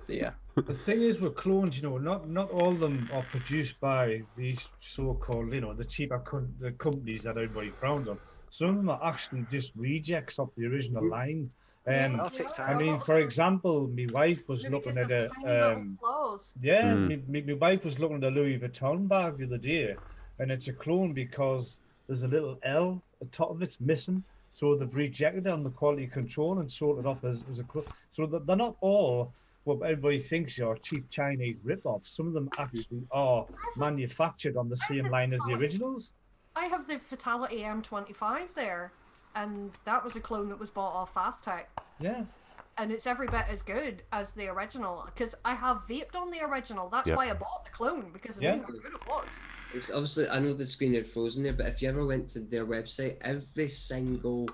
Yeah. The thing is with clones, you know, not all of them are produced by these so-called, you know, the cheaper the companies that everybody frowns on. Some of them are actually just rejects of the original line. I'll take I time. mean, for example, my wife was Maybe looking just at a tiny little flaws. my wife was looking at a Louis Vuitton bag the other day, and it's a clone because there's a little L at the top of it's missing. So they've rejected it on the quality control and sold it off as a clone. So they're not all what everybody thinks are cheap Chinese rip-offs. Some of them actually are manufactured on the same line as the originals. I have the Fatality M25 there, and that was a clone that was bought off Fast Tech. Yeah. And it's every bit as good as the original, because I have vaped on the original. That's why I bought the clone, because I knew how good it was. It's obviously, I know the screen had frozen there, but if you ever went to their website, every single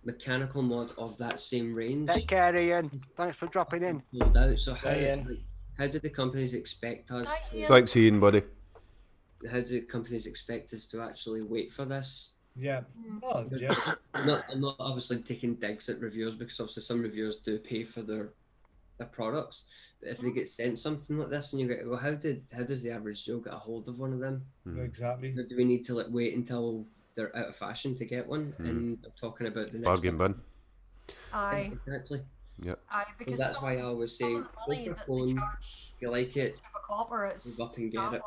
mechanical mod of that same range Take care, Ian. Thanks for dropping in. sold out. So how, Hi, Ian. like, how did the companies expect us Hi, to? Ian. Thanks, Ian, buddy. How do companies expect us to actually wait for this? Yeah. Oh, yeah. I'm not obviously taking digs at reviewers, because obviously some reviewers do pay for their products. But if they get sent something like this and you go, well, how does the average Joe get a hold of one of them? Exactly. Or do we need to wait until they're out of fashion to get one? And I'm talking about the next Bargain bin. Aye. Exactly. Yep. Aye, So because that's why I always say, some of the go money for that they clone. charge If you like it, a copper, it's Move up and get it. scandalous.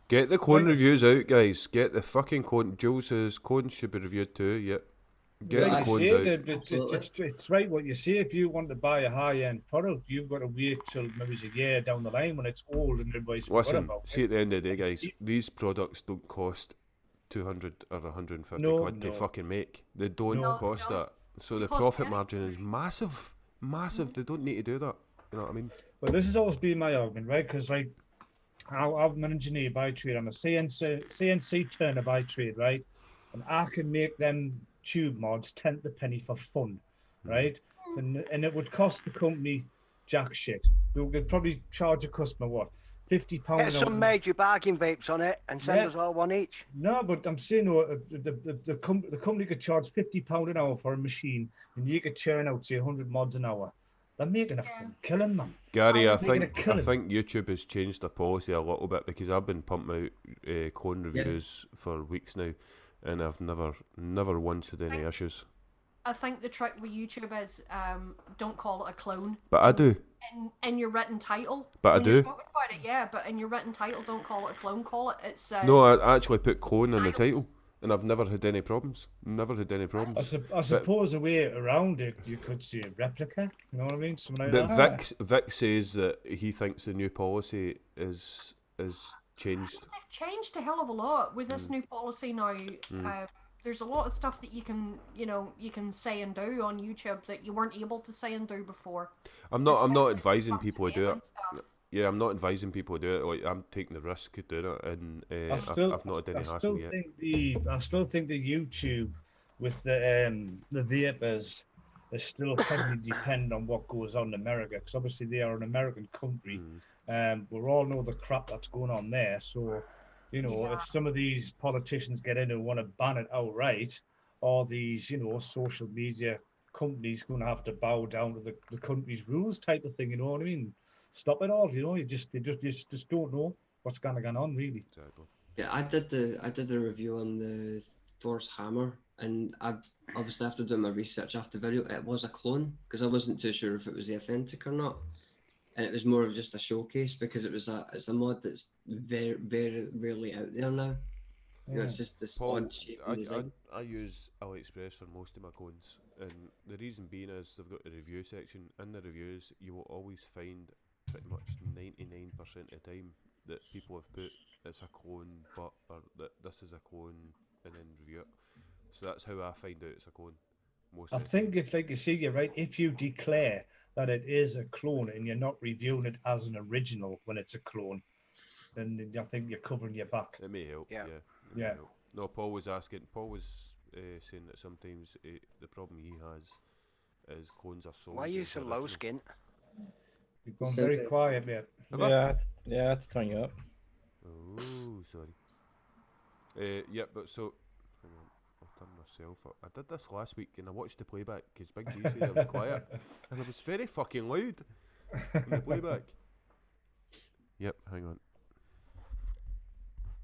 Get the clone reviews out, guys. Get the fucking clone. Jules says clones should be reviewed too. Yep. Get Like the you clones say, out. it's right what you say. If you want to buy a high-end product, you've got to wait till maybe a year down the line when it's old and everybody's forgot Listen, about see it. at the end of the day, guys, these products don't cost 200 or 150 No, quid to no. fucking make. They don't No, cost no. that. So the cost profit penny. margin is massive. Massive. They don't need to do that. You know what I mean? Well, this has always been my argument, right? Because like, I'm an engineer by trade. I'm a CNC turner by trade, right? And I can make them tube mods 10 to the penny for fun, right? And it would cost the company jack shit. We could probably charge a customer what, £50 Get an some hour. major bargain vapes on it and send Yeah. us all one each. No, but I'm saying the company could charge £50 an hour for a machine, and you could churn out say 100 mods an hour. They're making a fucking killing, man. Gary, I I'm making a think killing. YouTube has changed their policy a little bit, because I've been pumping out clone reviews for weeks now, and I've never once had any issues. I think the trick with YouTube is don't call it a clone. But I do. In your written title. But I when do. You're talking about it, yeah, but in your written title, don't call it a clone. Call it it's. No, I actually put clone in the title, and I've never had any problems. Never had any problems. I suppose a way around it, you could say replica. You know what I mean? Something like But that. Vic says that he thinks the new policy is changed. They've changed a hell of a lot with this new policy now. There's a lot of stuff that you can say and do on YouTube that you weren't able to say and do before. I'm not Especially advising when it people comes to do it. and stuff. Yeah, I'm not advising people to do it. Like, I'm taking the risk of doing it, and I've not had any hassle yet. I still think the YouTube with the vapors is still heavily dependent on what goes on in America, because obviously they are an American country. We all know the crap that's going on there. So, you know, Yeah. if some of these politicians get in and want to ban it outright, or these, you know, social media companies going to have to bow down to the country's rules type of thing, you know what I mean? Stop it all, you know. They just don't know what's going on, really. Exactly. Yeah, I did the review on the Thor's hammer, and I obviously after doing my research after the video, it was a clone because I wasn't too sure if it was the authentic or not, and it was more of just a showcase because it's a mod that's very very rarely out there now. You know, it's just this Paul, odd shape and design. I use AliExpress for most of my clones, and the reason being is they've got the review section. In the reviews, you will always find pretty much 99% of the time that people have put it's a clone, but or that this is a clone, and then review it. So that's how I find out it's a clone. Most I of the think time. it's like you see, you're right. If you declare that it is a clone and you're not reviewing it as an original when it's a clone, then I think you're covering your back. It may help. Yeah. It may Yeah. help. No, Paul was asking. Paul was saying that sometimes the problem he has is clones are sold. Why are you as so original. low, Skint? You've gone So very the- quiet, mate. Have I? Yeah, I had to turn you up. Oh, sorry. Yeah, but so, hang on, I'll turn myself up. I did this last week and I watched the playback because Big G said I was quiet and I was very fucking loud in the playback. Yep, hang on.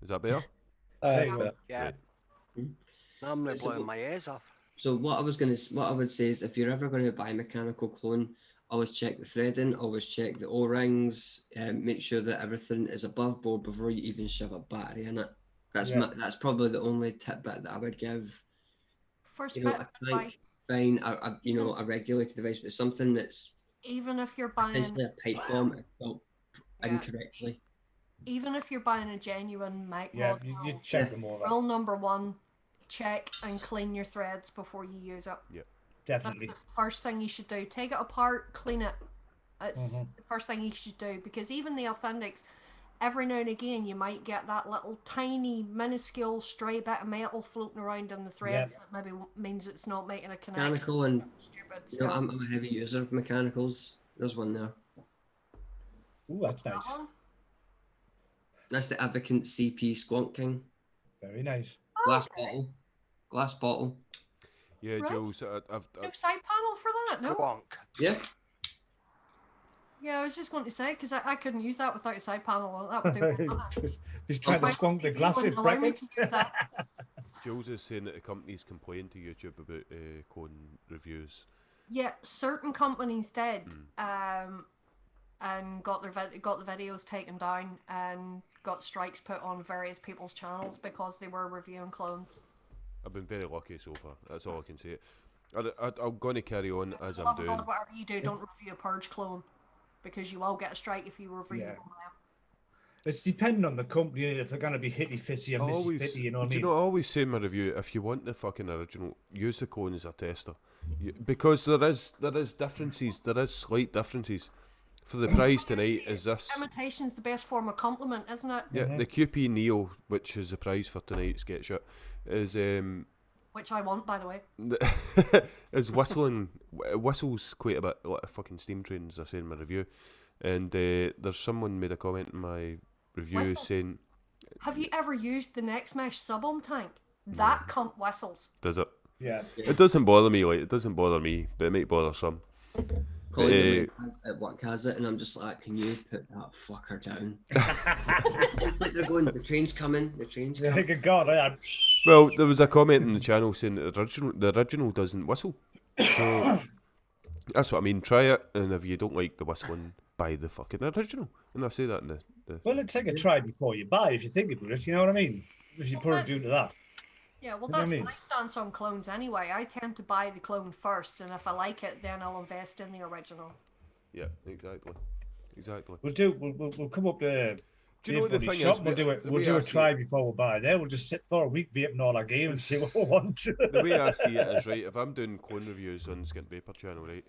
Is that better? There It's you a go. bit- Yeah. Hmm? Now I'm Is it blowing what- my ears off. So what I would say is if you're ever going to buy a mechanical clone, always check the threading, always check the O-rings, make sure that everything is above board before you even shove a battery in it. That's Yeah. that's probably the only tidbit that I would give. First You know, bit a of crank, advice, fine, a regulated device, but something that's even if you're buying, essentially a pipe bomb if built Yeah. incorrectly. even if you're buying a genuine Mech Yeah, mod, you check them all. rule number one, check and clean your threads before you use it. That's Definitely. the first thing you should do. Take it apart, clean it. It's Mhm. the first thing you should do because even the authentics, every now and again you might get that little tiny minuscule stray bit of metal floating around in the threads that maybe means it's not making a connection. Mechanical and Stupid. you know, So, I'm a heavy user of mechanicals. There's one there. Ooh, that's that nice. one. That's the Avocant CP Squonk King. Very nice. Glass Okay. bottle. Glass bottle. Yeah, Right. Jules, I've No side panel for that, no? Bonk. Yeah. Yeah, I was just going to say because I couldn't use that without a side panel. That would do one. He's trying to My skunk the TV glass wouldn't with allow me brackets. to use that. Jules is saying that the companies complain to YouTube about clone reviews. Yeah, certain companies did, and got the videos taken down and got strikes put on various people's channels because they were reviewing clones. I've been very lucky so far. That's all I can say. I'm going to carry on as I'm Love God, doing. whatever you do, don't review a purge clone because you will get a strike if you review Yeah. one of them. It's depending on the company if they're going to be hitty fissy or I missy always, fitty, you know what I do you mean? know, I always say in my review, if you want the fucking original, use the clone as a tester. Because there is differences, there is slight differences. For the price tonight is this. Imitation's the best form of compliment, isn't it? Yeah, the QP Neo, which is the price for tonight's Get Shit, is Which I want, by the way. is whistling. It whistles quite a bit, like a fucking steam train, as I say in my review. And there's someone made a comment in my review Whistles? saying, Have you ever used the Next Mesh sub-ohm tank? That cunt whistles. "Does it? Yeah. It doesn't bother me. Like it doesn't bother me, but it might bother some." colleague of mine at work has it, and I'm just like, can you put that fucker down? It's like they're going, the train's coming, the train's coming. Good God, Well, there was a comment in the channel saying that the original doesn't whistle. So that's what I mean. Try it, and if you don't like the whistling, buy the fucking original. And I say that in the Well, it's like a try before you buy, if you think about it, you know what I mean? If you put it due to that. Yeah, well, You know what that's I mean? my stance on clones anyway. I tend to buy the clone first, and if I like it, then I'll invest in the original. Yeah, exactly. We'll come up to Do you know what the thing shop, is? We'll do I a see try before we buy. There, we'll just sit for a week vaping all our game and see what we want. The way I see it is, right, if I'm doing clone reviews on Skint Vapor channel, right,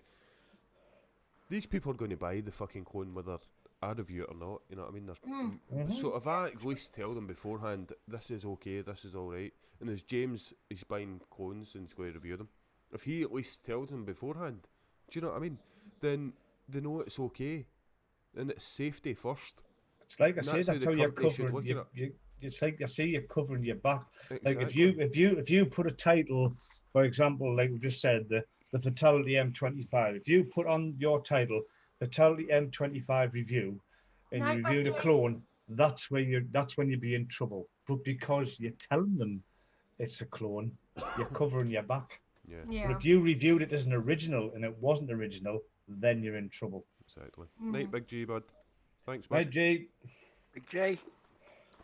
these people are going to buy the fucking clone whether I review it or not, you know what I mean? So if I at least tell them beforehand, this is okay, this is alright, and as James is buying clones and he's going to review them, if he at least tells them beforehand, do you know what I mean? Then they know it's okay, and it's safety first. It's like I And say, that's how you're company should covering. look at It's like I say, you're covering your back. Exactly. Like if you put a title, for example, like we just said, the Fatality M25. If you put on your title Fatality M25 review, and you review the clone, that's when you'd be in trouble. But because you're telling them it's a clone, you're covering your back. Yeah, But if you reviewed it as an original and it wasn't original, then you're in trouble. exactly. Night, Big G, bud. Thanks, man. Right, Jay? Big J.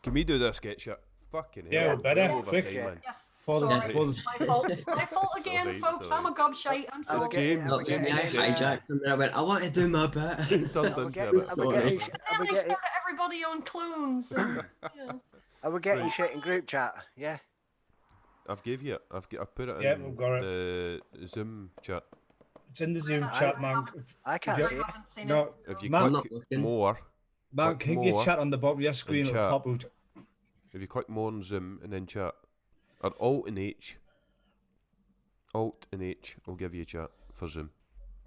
Can we do this sketch yet? Fucking hell. Yeah, we're better. well over Quick. time, man. Yes. For the- Sorry, for the- my fault. My fault again, alright, folks. it's I'm a gobshite. I'm I was sorry. James, getting- I was Look, James getting- I said- hijacked them and I went, I want to do my bit. Turned I into was a getting- bit. I was getting- Then I was we getting- started everybody on clones. And, yeah. I was getting shit in group chat. Yeah. I've gave you it. I've put it Yeah, in we've got the Zoom chat. It's in the Zoom I chat, man. I can't Yeah. see I it. haven't seen No, it. If you Man, I'm not click looking. more, man, click hit your more chat on the bottom of your screen, and it'll chat. pop out. if you click more on Zoom and then chat, or Alt and H, Alt and H will give you a chat for Zoom.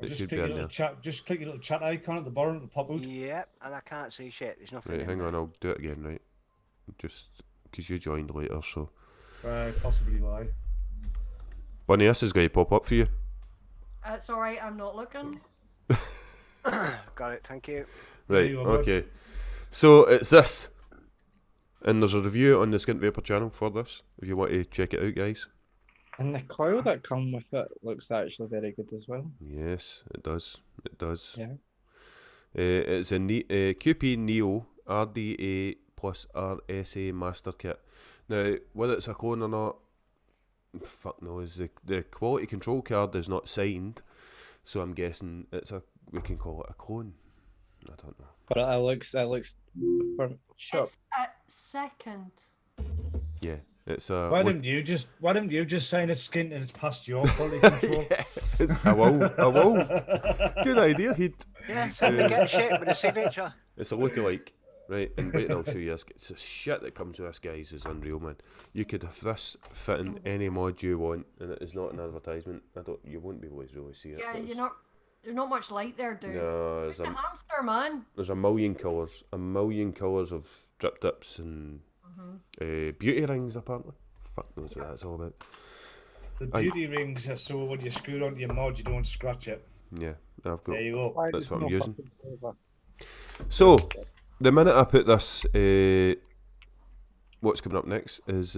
It Just should click be your in little there. chat. Just click your little chat icon at the bottom, it'll pop out. Yep, and I can't see shit. There's nothing. Right, in hang there. on, I'll do it again, right? Just because you joined later, so. Possibly why. Bunny, this is going to pop up for you. It's alright, I'm not looking. Got it. Thank you. Right, you go, bud. okay. So it's this. And there's a review on the Skint Vapor channel for this, if you want to check it out, guys. And the coil that come with it looks actually very good as well. Yes, it does. It does. Yeah. It's a QP Neo RDA plus RSA master kit. Now, whether it's a clone or not, fuck knows. The quality control card is not signed, so I'm guessing we can call it a clone. I don't know. But it looks for sure. It's a second. Yeah, it's a. Why didn't you just sign it skint and it's past your quality control? I will. Good idea, Heed. Yeah, send me get shit with a signature. It's a lookalike, right? And wait, I'll show you this. It's the shit that comes with this, guys, is unreal, man. You could have this fit in any mod you want, and it is not an advertisement. You won't be able to really see it. Yeah, but it's- you're not much light there, dude. No, Like a hamster, man. there's a million colours of drip tips and beauty rings, apparently. Fuck knows what that's all about. The beauty rings are so when you screw it onto your mod, you don't scratch it. Yeah, I've got. There you go. Why That's there's what I'm no using. fucking flavor? So, the minute I put this, what's coming up next is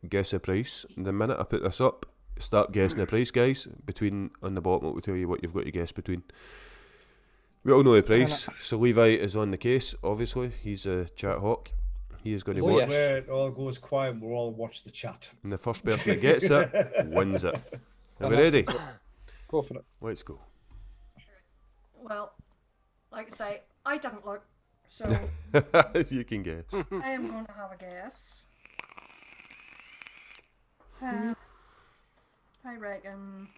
guess the price. The minute I put this up, start guessing the price, guys. On the bottom, it will tell you what you've got to guess between. We all know the price. So Levi is on the case. Obviously, he's a chat hawk. He is going to Oh, watch, yes. Where it all goes quiet, we'll all watch the chat. and the first person that gets it wins it. Are we ready? Go for it. Let's go. Well, like I say, I didn't look, so You can guess. I am going to have a guess. I reckon.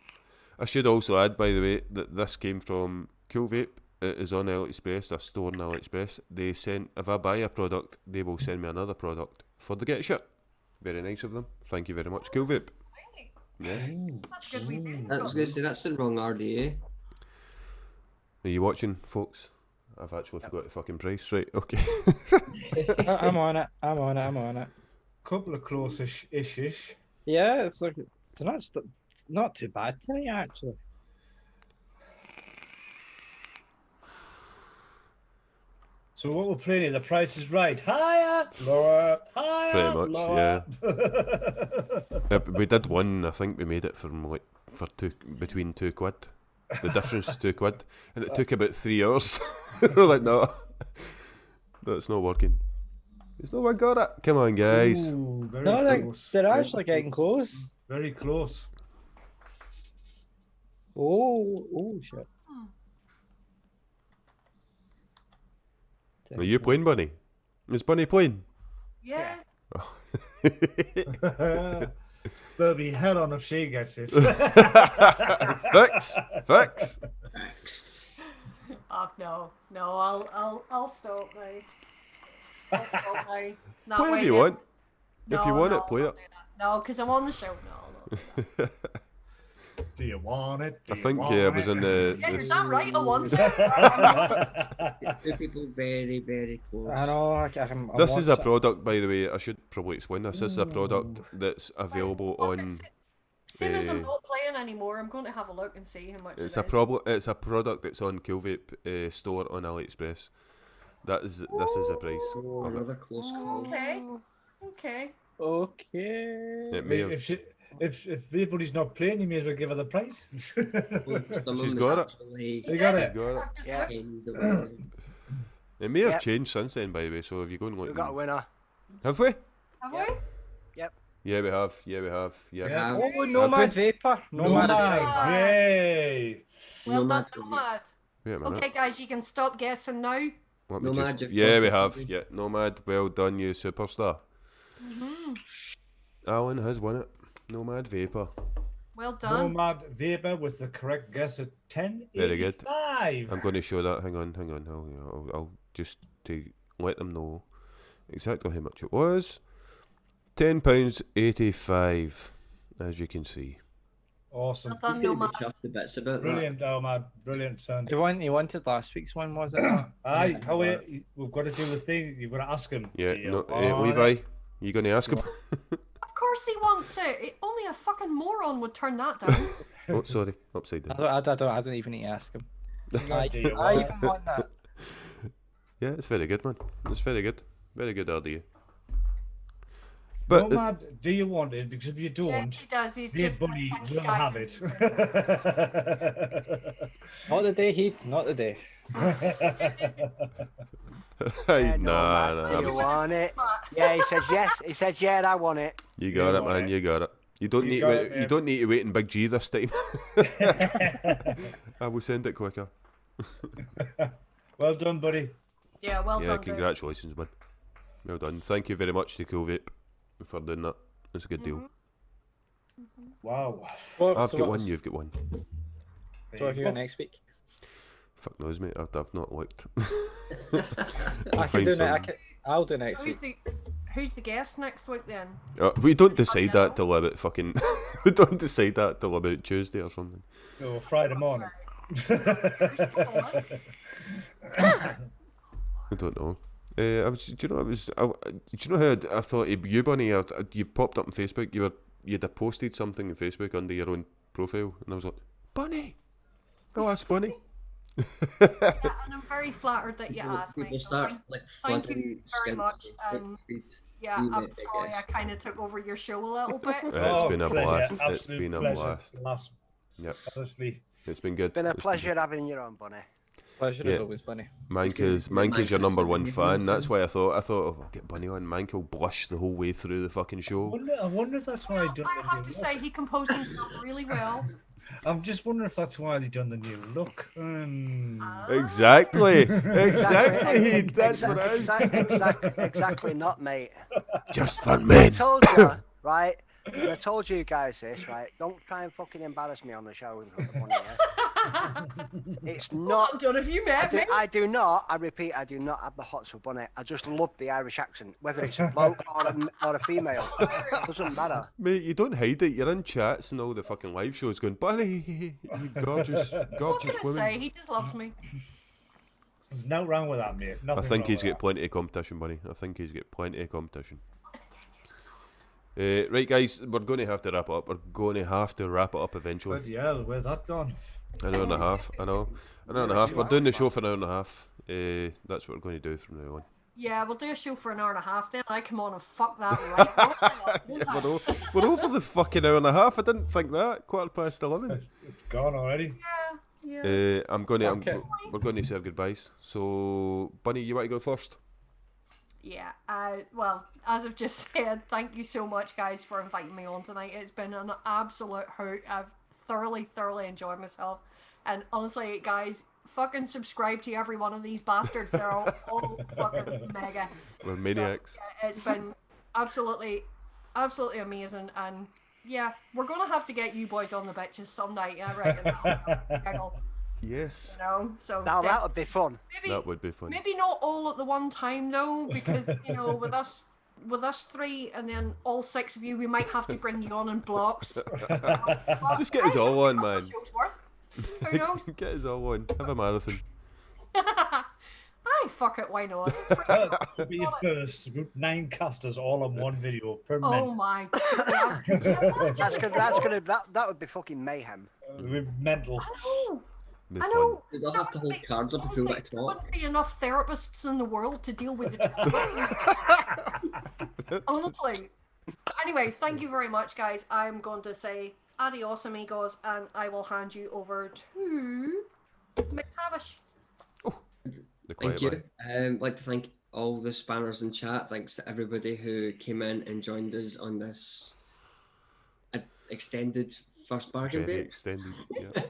I should also add, by the way, that this came from Cool Vape. It is on AliExpress, a store on AliExpress. If I buy a product, they will send me another product for the get shit. Very nice of them. Thank you very much, Cool Vape. Yeah. That's a good wee bit. I was going to say, that's the wrong RDA. Are you watching, folks? I've actually forgot the fucking price. Right, okay. I'm on it. I'm on it. Couple of close-ish. Yeah, it's like it's not too bad tonight actually. So what we're playing, The Price is Right. Higher, lower, higher, Pretty much, lower. Yeah, but we did one. I think we made it from like between £2. The difference is £2, and it took about 3 hours. We're like, no, that's not working. It's no one got it. Come on, guys. Ooh, very No, close. they're actually getting close. Very close. Oh, shit. Are you playing, Bunny? Is Bunny playing? Yeah. There'll be hell on if she gets it. Fix. Oh no, I'll stop now. I'll stop now. Not Play if when you want. If you No, want no, it, play I'll it. do that. No, because I'm on the show. No. Do you want it? I think I was in the. Yeah, you're this- damn right. I want it. Two people very, very close. I know. I'm This is a watching- product, by the way. I should probably explain this. This is a product that's available Look, on. Seeing as I'm uh, not playing anymore, I'm going to have a look and see how much It's it a is. It's a product that's on Cool Vape store on AliExpress. This is the price Oh, of it. another close call. Okay. Okay. It may have. If everybody's not playing, you may as well give her the price. She's got it. They got it. Got it. I've just Yeah. looked. It may have Yep. changed since then, by the way. So if you go and look, We've got a winner. have we? Have Yeah. we? Yeah, we have. Yeah, we have. Yeah. Yeah. Oh, Nomad Vapor. Nomad Nomad. Vapor. Yay. Well Nomad done, for me. Nomad. Wait a minute. Okay, guys, you can stop guessing now. Let me Nomad, just. you've Yeah, we got have. it. Yeah, Nomad. Well done, you superstar. Alan has won it. Nomad Vapor. Well done. Nomad Vapor with the correct guess at 10. Very good. I'm I'm going to show that. Hang on. I'll just to let them know exactly how much it was. £10.85, as you can see. Awesome. Well done, He's going to Nomad. be chuffed to bits about that. Brilliant, Nomad. Brilliant, son. He wanted last week's one, was it? Aye, how we've got to do the thing. You've got to ask him. Yeah, Do you no, want Levi, it? you going to ask him? Of course he wants it. Only a fucking moron would turn that down. Oh, sorry, upside down. I don't even need to ask him. Do you I want even want that. Yeah, it's very good, man. It's very good. Very good idea. But Nomad, do you want it? Because if you Yeah, don't, he does. He's Vape just Bunny like, will guys, have it. Not the day, Heed. Not the day. hey, No, nah, man, nah. do you want it? Yeah, he says yes. He says yeah, I want it. You got You it, got man. it. You got it. You don't You need got to it, wait. man. You don't need to wait in Big G this time. I will send it quicker. Well done, buddy. Yeah, well Yeah, done. dude. congratulations, man. Well done. Thank you very much to Cool Vape for doing that. It's a good deal. Wow. I've got one. You've got one. So have you got next week? Fuck knows, mate. I've not looked. I can do next. I'll do next Who's week. who's the guest next week then? We don't decide that till about fucking. We don't decide that till about Tuesday or something. Oh, Friday morning. I don't know. I was. Do you know? Do you know how I thought you, Bunny? You popped up on Facebook. You'd have posted something on Facebook under your own profile, and I was like, Bunny. Oh, that's Bunny. Yeah, and I'm very flattered that you asked me. People so start thank- like thank flooding you very Skint much, Life and Tik yeah, You I'm make it, sorry I yes. kind of took over your show a little bit. It's been a pleasure, blast. It's absolute been a pleasure. blast. Yep. Honestly. It's been good. Been a It's pleasure having you on, Bunny. Pleasure Yeah. as always, Bunny. Manc is your number one fan. That's why I thought, oh, I'll get Bunny on. Manc will blush the whole way through the fucking show. I wonder if that's why I done I the have new to look. say he composed himself really well. I'm just wondering if that's why they done the new look. Exactly. Exactly. That's what it is. Exactly not, mate. Just for I men. told you, right? And I told you guys this, right? Don't try and fucking embarrass me on the show in front of Bunny, yeah? It's not. Not done if you met me. I do not. I repeat, I do not have the hots for Bunny. I just love the Irish accent, whether it's a bloke or a female. Doesn't matter. Mate, you don't hide it. You're in chats and all the fucking live shows going, Bunny, you gorgeous, What gorgeous can I say? woman. He just loves me. There's no wrong with that, mate. I Nothing think wrong he's with got plenty of competition, Bunny. I think he's got plenty of competition. Right, guys, we're going to have to wrap it up. We're going to have to wrap it up that. eventually. Bloody hell, where's that gone? An hour and a half, I know. An hour and a half. We're doing the show for an hour and a half. That's what we're going to do from now on. Yeah, we'll do a show for an hour and a half. Then I come on and fuck that right. We're over the fucking hour and a half. I didn't think that. 11:15. It's gone already. Yeah. We're going to say our goodbyes. So, Bunny, you want to go first? Yeah, well, as I've just said, thank you so much, guys, for inviting me on tonight. It's been an absolute hoot. I've thoroughly enjoyed myself. And honestly, guys, fucking subscribe to every one of these bastards. They're all fucking mega. We're maniacs. Yeah, it's been absolutely amazing. And yeah, we're going to have to get you boys on the bitches some night. I reckon that'll Yes. you know, so Now that would be fun. That would be fun. Maybe not all at the one time though, because you know, with us three and then all 6 of you, we might have to bring you on in blocks. Just get us all on, man. Show's worth. Who knows? Get us all on. Have a marathon. Aye, fuck it, why not? That'll be your first 9 casters all on one video per minute. Oh my god. That would be fucking mayhem. We're mental. I know. Be I fun. know. They'll have to hold cards up if you want to There talk. wouldn't be enough therapists in the world to deal with the honestly. Anyway, thank you very much, guys. I'm going to say adios, amigos, and I will hand you over to McTavish. The quiet Thank you. man. I'd like to thank all the spammers in chat. Thanks to everybody who came in and joined us on this extended first bargain Very vape. extended. Yeah.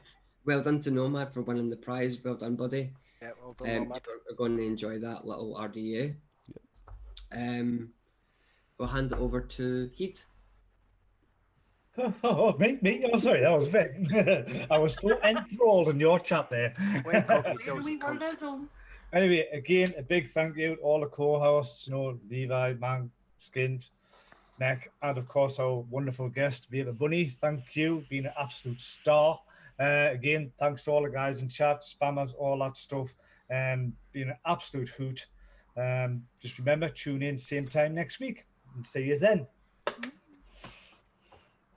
Well done to Nomad for winning the prize. Well done, buddy. Yeah, well done, Nomad. We're going to enjoy that little RDA. We'll hand it over to Heed. Oh, me? Oh, sorry, that was Vic. I was so enthralled in your chat there. Wake up, you Where do we dozy want cunt. this on? Anyway, again, a big thank you to all the co-hosts, you know, Levi, Manc, Skint, Mech, and of course our wonderful guest, Vaper Bunny. Thank you, being an absolute star. Again, thanks to all the guys in chat, spammers, all that stuff, and being an absolute hoot. Just remember, tune in same time next week, and see you then.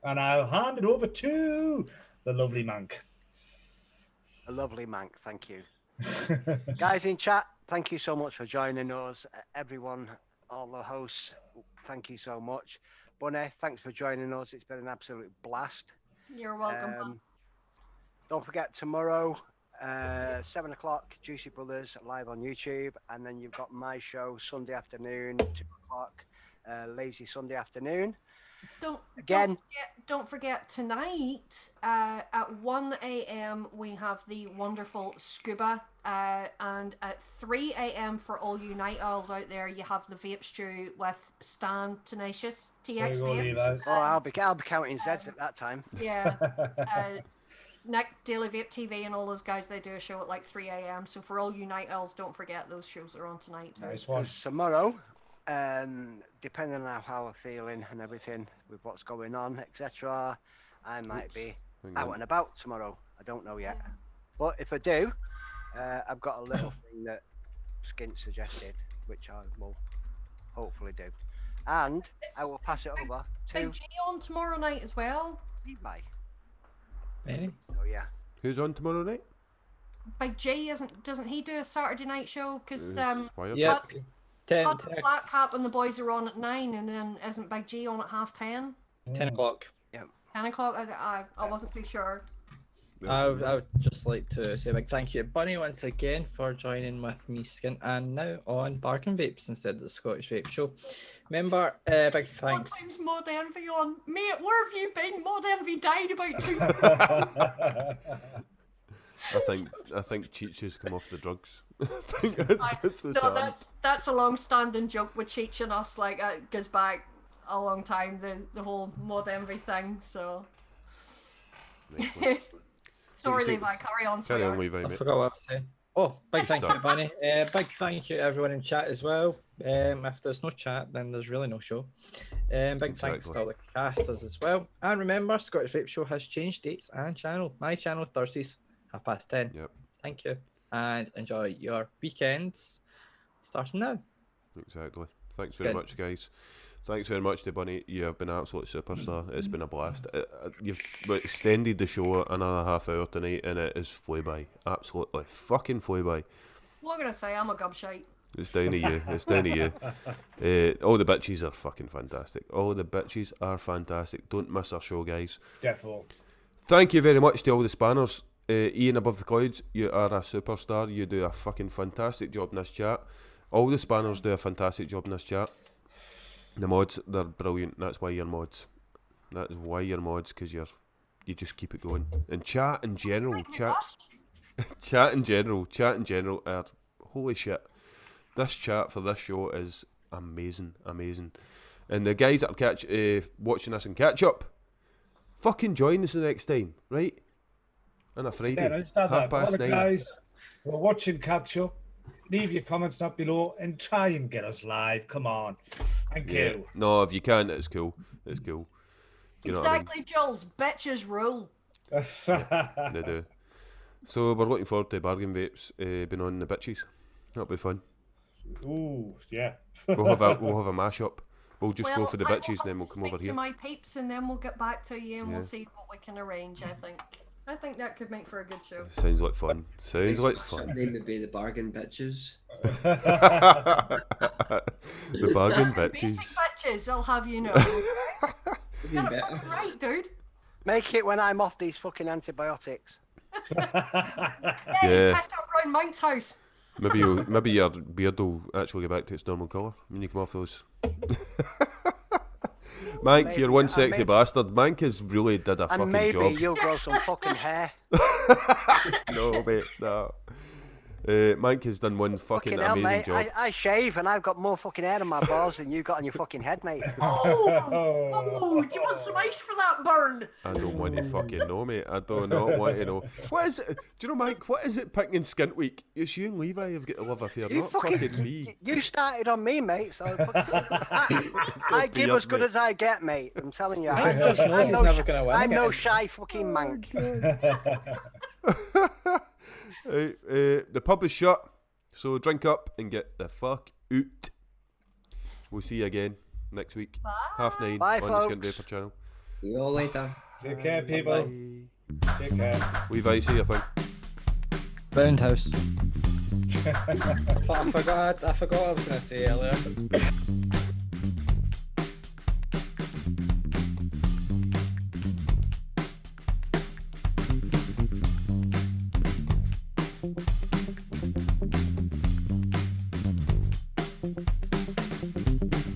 And I'll hand it over to the lovely Manc. A lovely Manc, thank you. Guys in chat, thank you so much for joining us. Everyone, all the hosts, thank you so much. Bunny, thanks for joining us. It's been an absolute blast. You're welcome. Don't forget tomorrow, 7 o'clock, Juicy Brothers live on YouTube, and then you've got my show Sunday afternoon, 2 o'clock, Lazy Sunday afternoon. Don't forget tonight at 1 a.m. we have the wonderful Scuba, and at 3 a.m. for all you night owls out there, you have the Vape Stew with Stan Tenacious TX Vape. Oh, I'll be counting Zeds at that time. Yeah. Nick, Daily Vape TV, and all those guys, they do a show at like 3 a.m. So for all you night owls, don't forget those shows are on tonight too. Nice one. Tomorrow, depending on how I'm feeling and everything with what's going on, etc., I might be out and about tomorrow. I don't know yet. But if I do, I've got a little thing that Skint suggested, which I will hopefully do. And I will pass it over to Big G on tomorrow night as well. Levi. Really? So yeah. Who's on tomorrow night? Big G doesn't he do a Saturday night show? Because Yeah. 10 Flat Cap and the boys are on at 9, and then isn't Big G on at 10:30? 10 o'clock. 10 o'clock? I wasn't too sure. I would just like to say a big thank you to Bunny once again for joining with me, Skint, and now on Bargain Vapes instead of the Scottish Vape Show. Remember, big thanks. Sometimes Mod Envy on. Mate, where have you been? Mod Envy died about 2 I think Cheech has come off the drugs. I think that's what's No, happened. that's a long-standing joke with Cheech and us. Like, it goes back a long time, the whole Mod Envy thing, so... Nice one. Sorry, So- Levi, carry on, Carry on, sweetheart. Levi, I mate. forgot what I was saying. Oh, big thank you, Stop. Bunny. Big thank you to everyone in chat as well. If there's no chat, then there's really no show. Big thanks to Exactly. all the casters as well. And remember, Scottish Vape Show has changed dates and channel. My channel, Thursdays, 10:30. Yep, Thank you. And enjoy your weekends starting now. exactly. Thanks very Good. much, guys. Thanks very much to Bunny. You have been an absolute superstar. It's been a blast. You've extended the show another half hour tonight, and it is flew by. Absolutely fucking flew by. What am I gonna say? I'm a gobshite. It's down to you. It's down to you. All the bitches are fucking fantastic. All the bitches are fantastic. Don't miss our show, guys. Definitely. Thank you very much to all the spanners. Ian above the clouds, you are a superstar. You do a fucking fantastic job in this chat. All the spanners do a fantastic job in this chat. The mods, they're brilliant. That's why you're mods. That is why you're mods, because you just keep it going. And chat in general, chat in general are holy shit. This chat for this show is amazing. And the guys that are watching us in catch up, fucking join us the next time, right? On a Friday, Yeah, I just had that. 9:30. Guys, we're watching catch up. Leave your comments up below and try and get us live. Come on. Thank you. No, if you can, it's cool. It's cool. You know what I mean? Exactly, Jules. Bitches rule. They do. So we're looking forward to Bargain Vapes being on the bitches. That'll be fun. Ooh, yeah. We'll have a mashup. We'll just go Well, for the I will bitches, and then have we'll to come over speak here. to my peeps, and then we'll get back to you, and Yeah. we'll see what we can arrange. I think that could make for a good show. Sounds like fun. Sounds like The fun. name would be the Bargain Bitches. The Bargain Basic bitches. bitches, I'll have you know. It'd be Get it better. fucking right, dude. Make it when I'm off these fucking antibiotics. Hey, Yeah. catch up around Monk's house. Maybe your beard will actually get back to its normal colour when you come off those. Manc, Maybe, you're one and sexy maybe- bastard. Manc has really did a And fucking maybe job. you'll grow some fucking hair. No, mate, no. Manc has done one fucking Fucking hell, amazing mate. job. I shave and I've got more fucking hair on my balls than you got on your fucking head, mate. Oh, do you want some ice for that burn? I don't want to fucking know, mate. I do not want to know. What is it? Do you know, Manc, what is it picking in Skint Week? It's you and Levi have got to love affair, You not fucking me. You started on me, mate. So I give beard, as good mate. as I get, mate. I'm telling you. Manc just knows he's never gonna win I'm no again. shy fucking mank. The pub is shut, so drink up and get the fuck out. We'll see you again next week, 9:30 Bye, on the Skint folks. Vapor channel. See you all later. Take care, people. Bye. Take care. Levi, say your thing. Roundhouse. I forgot what I was gonna say earlier.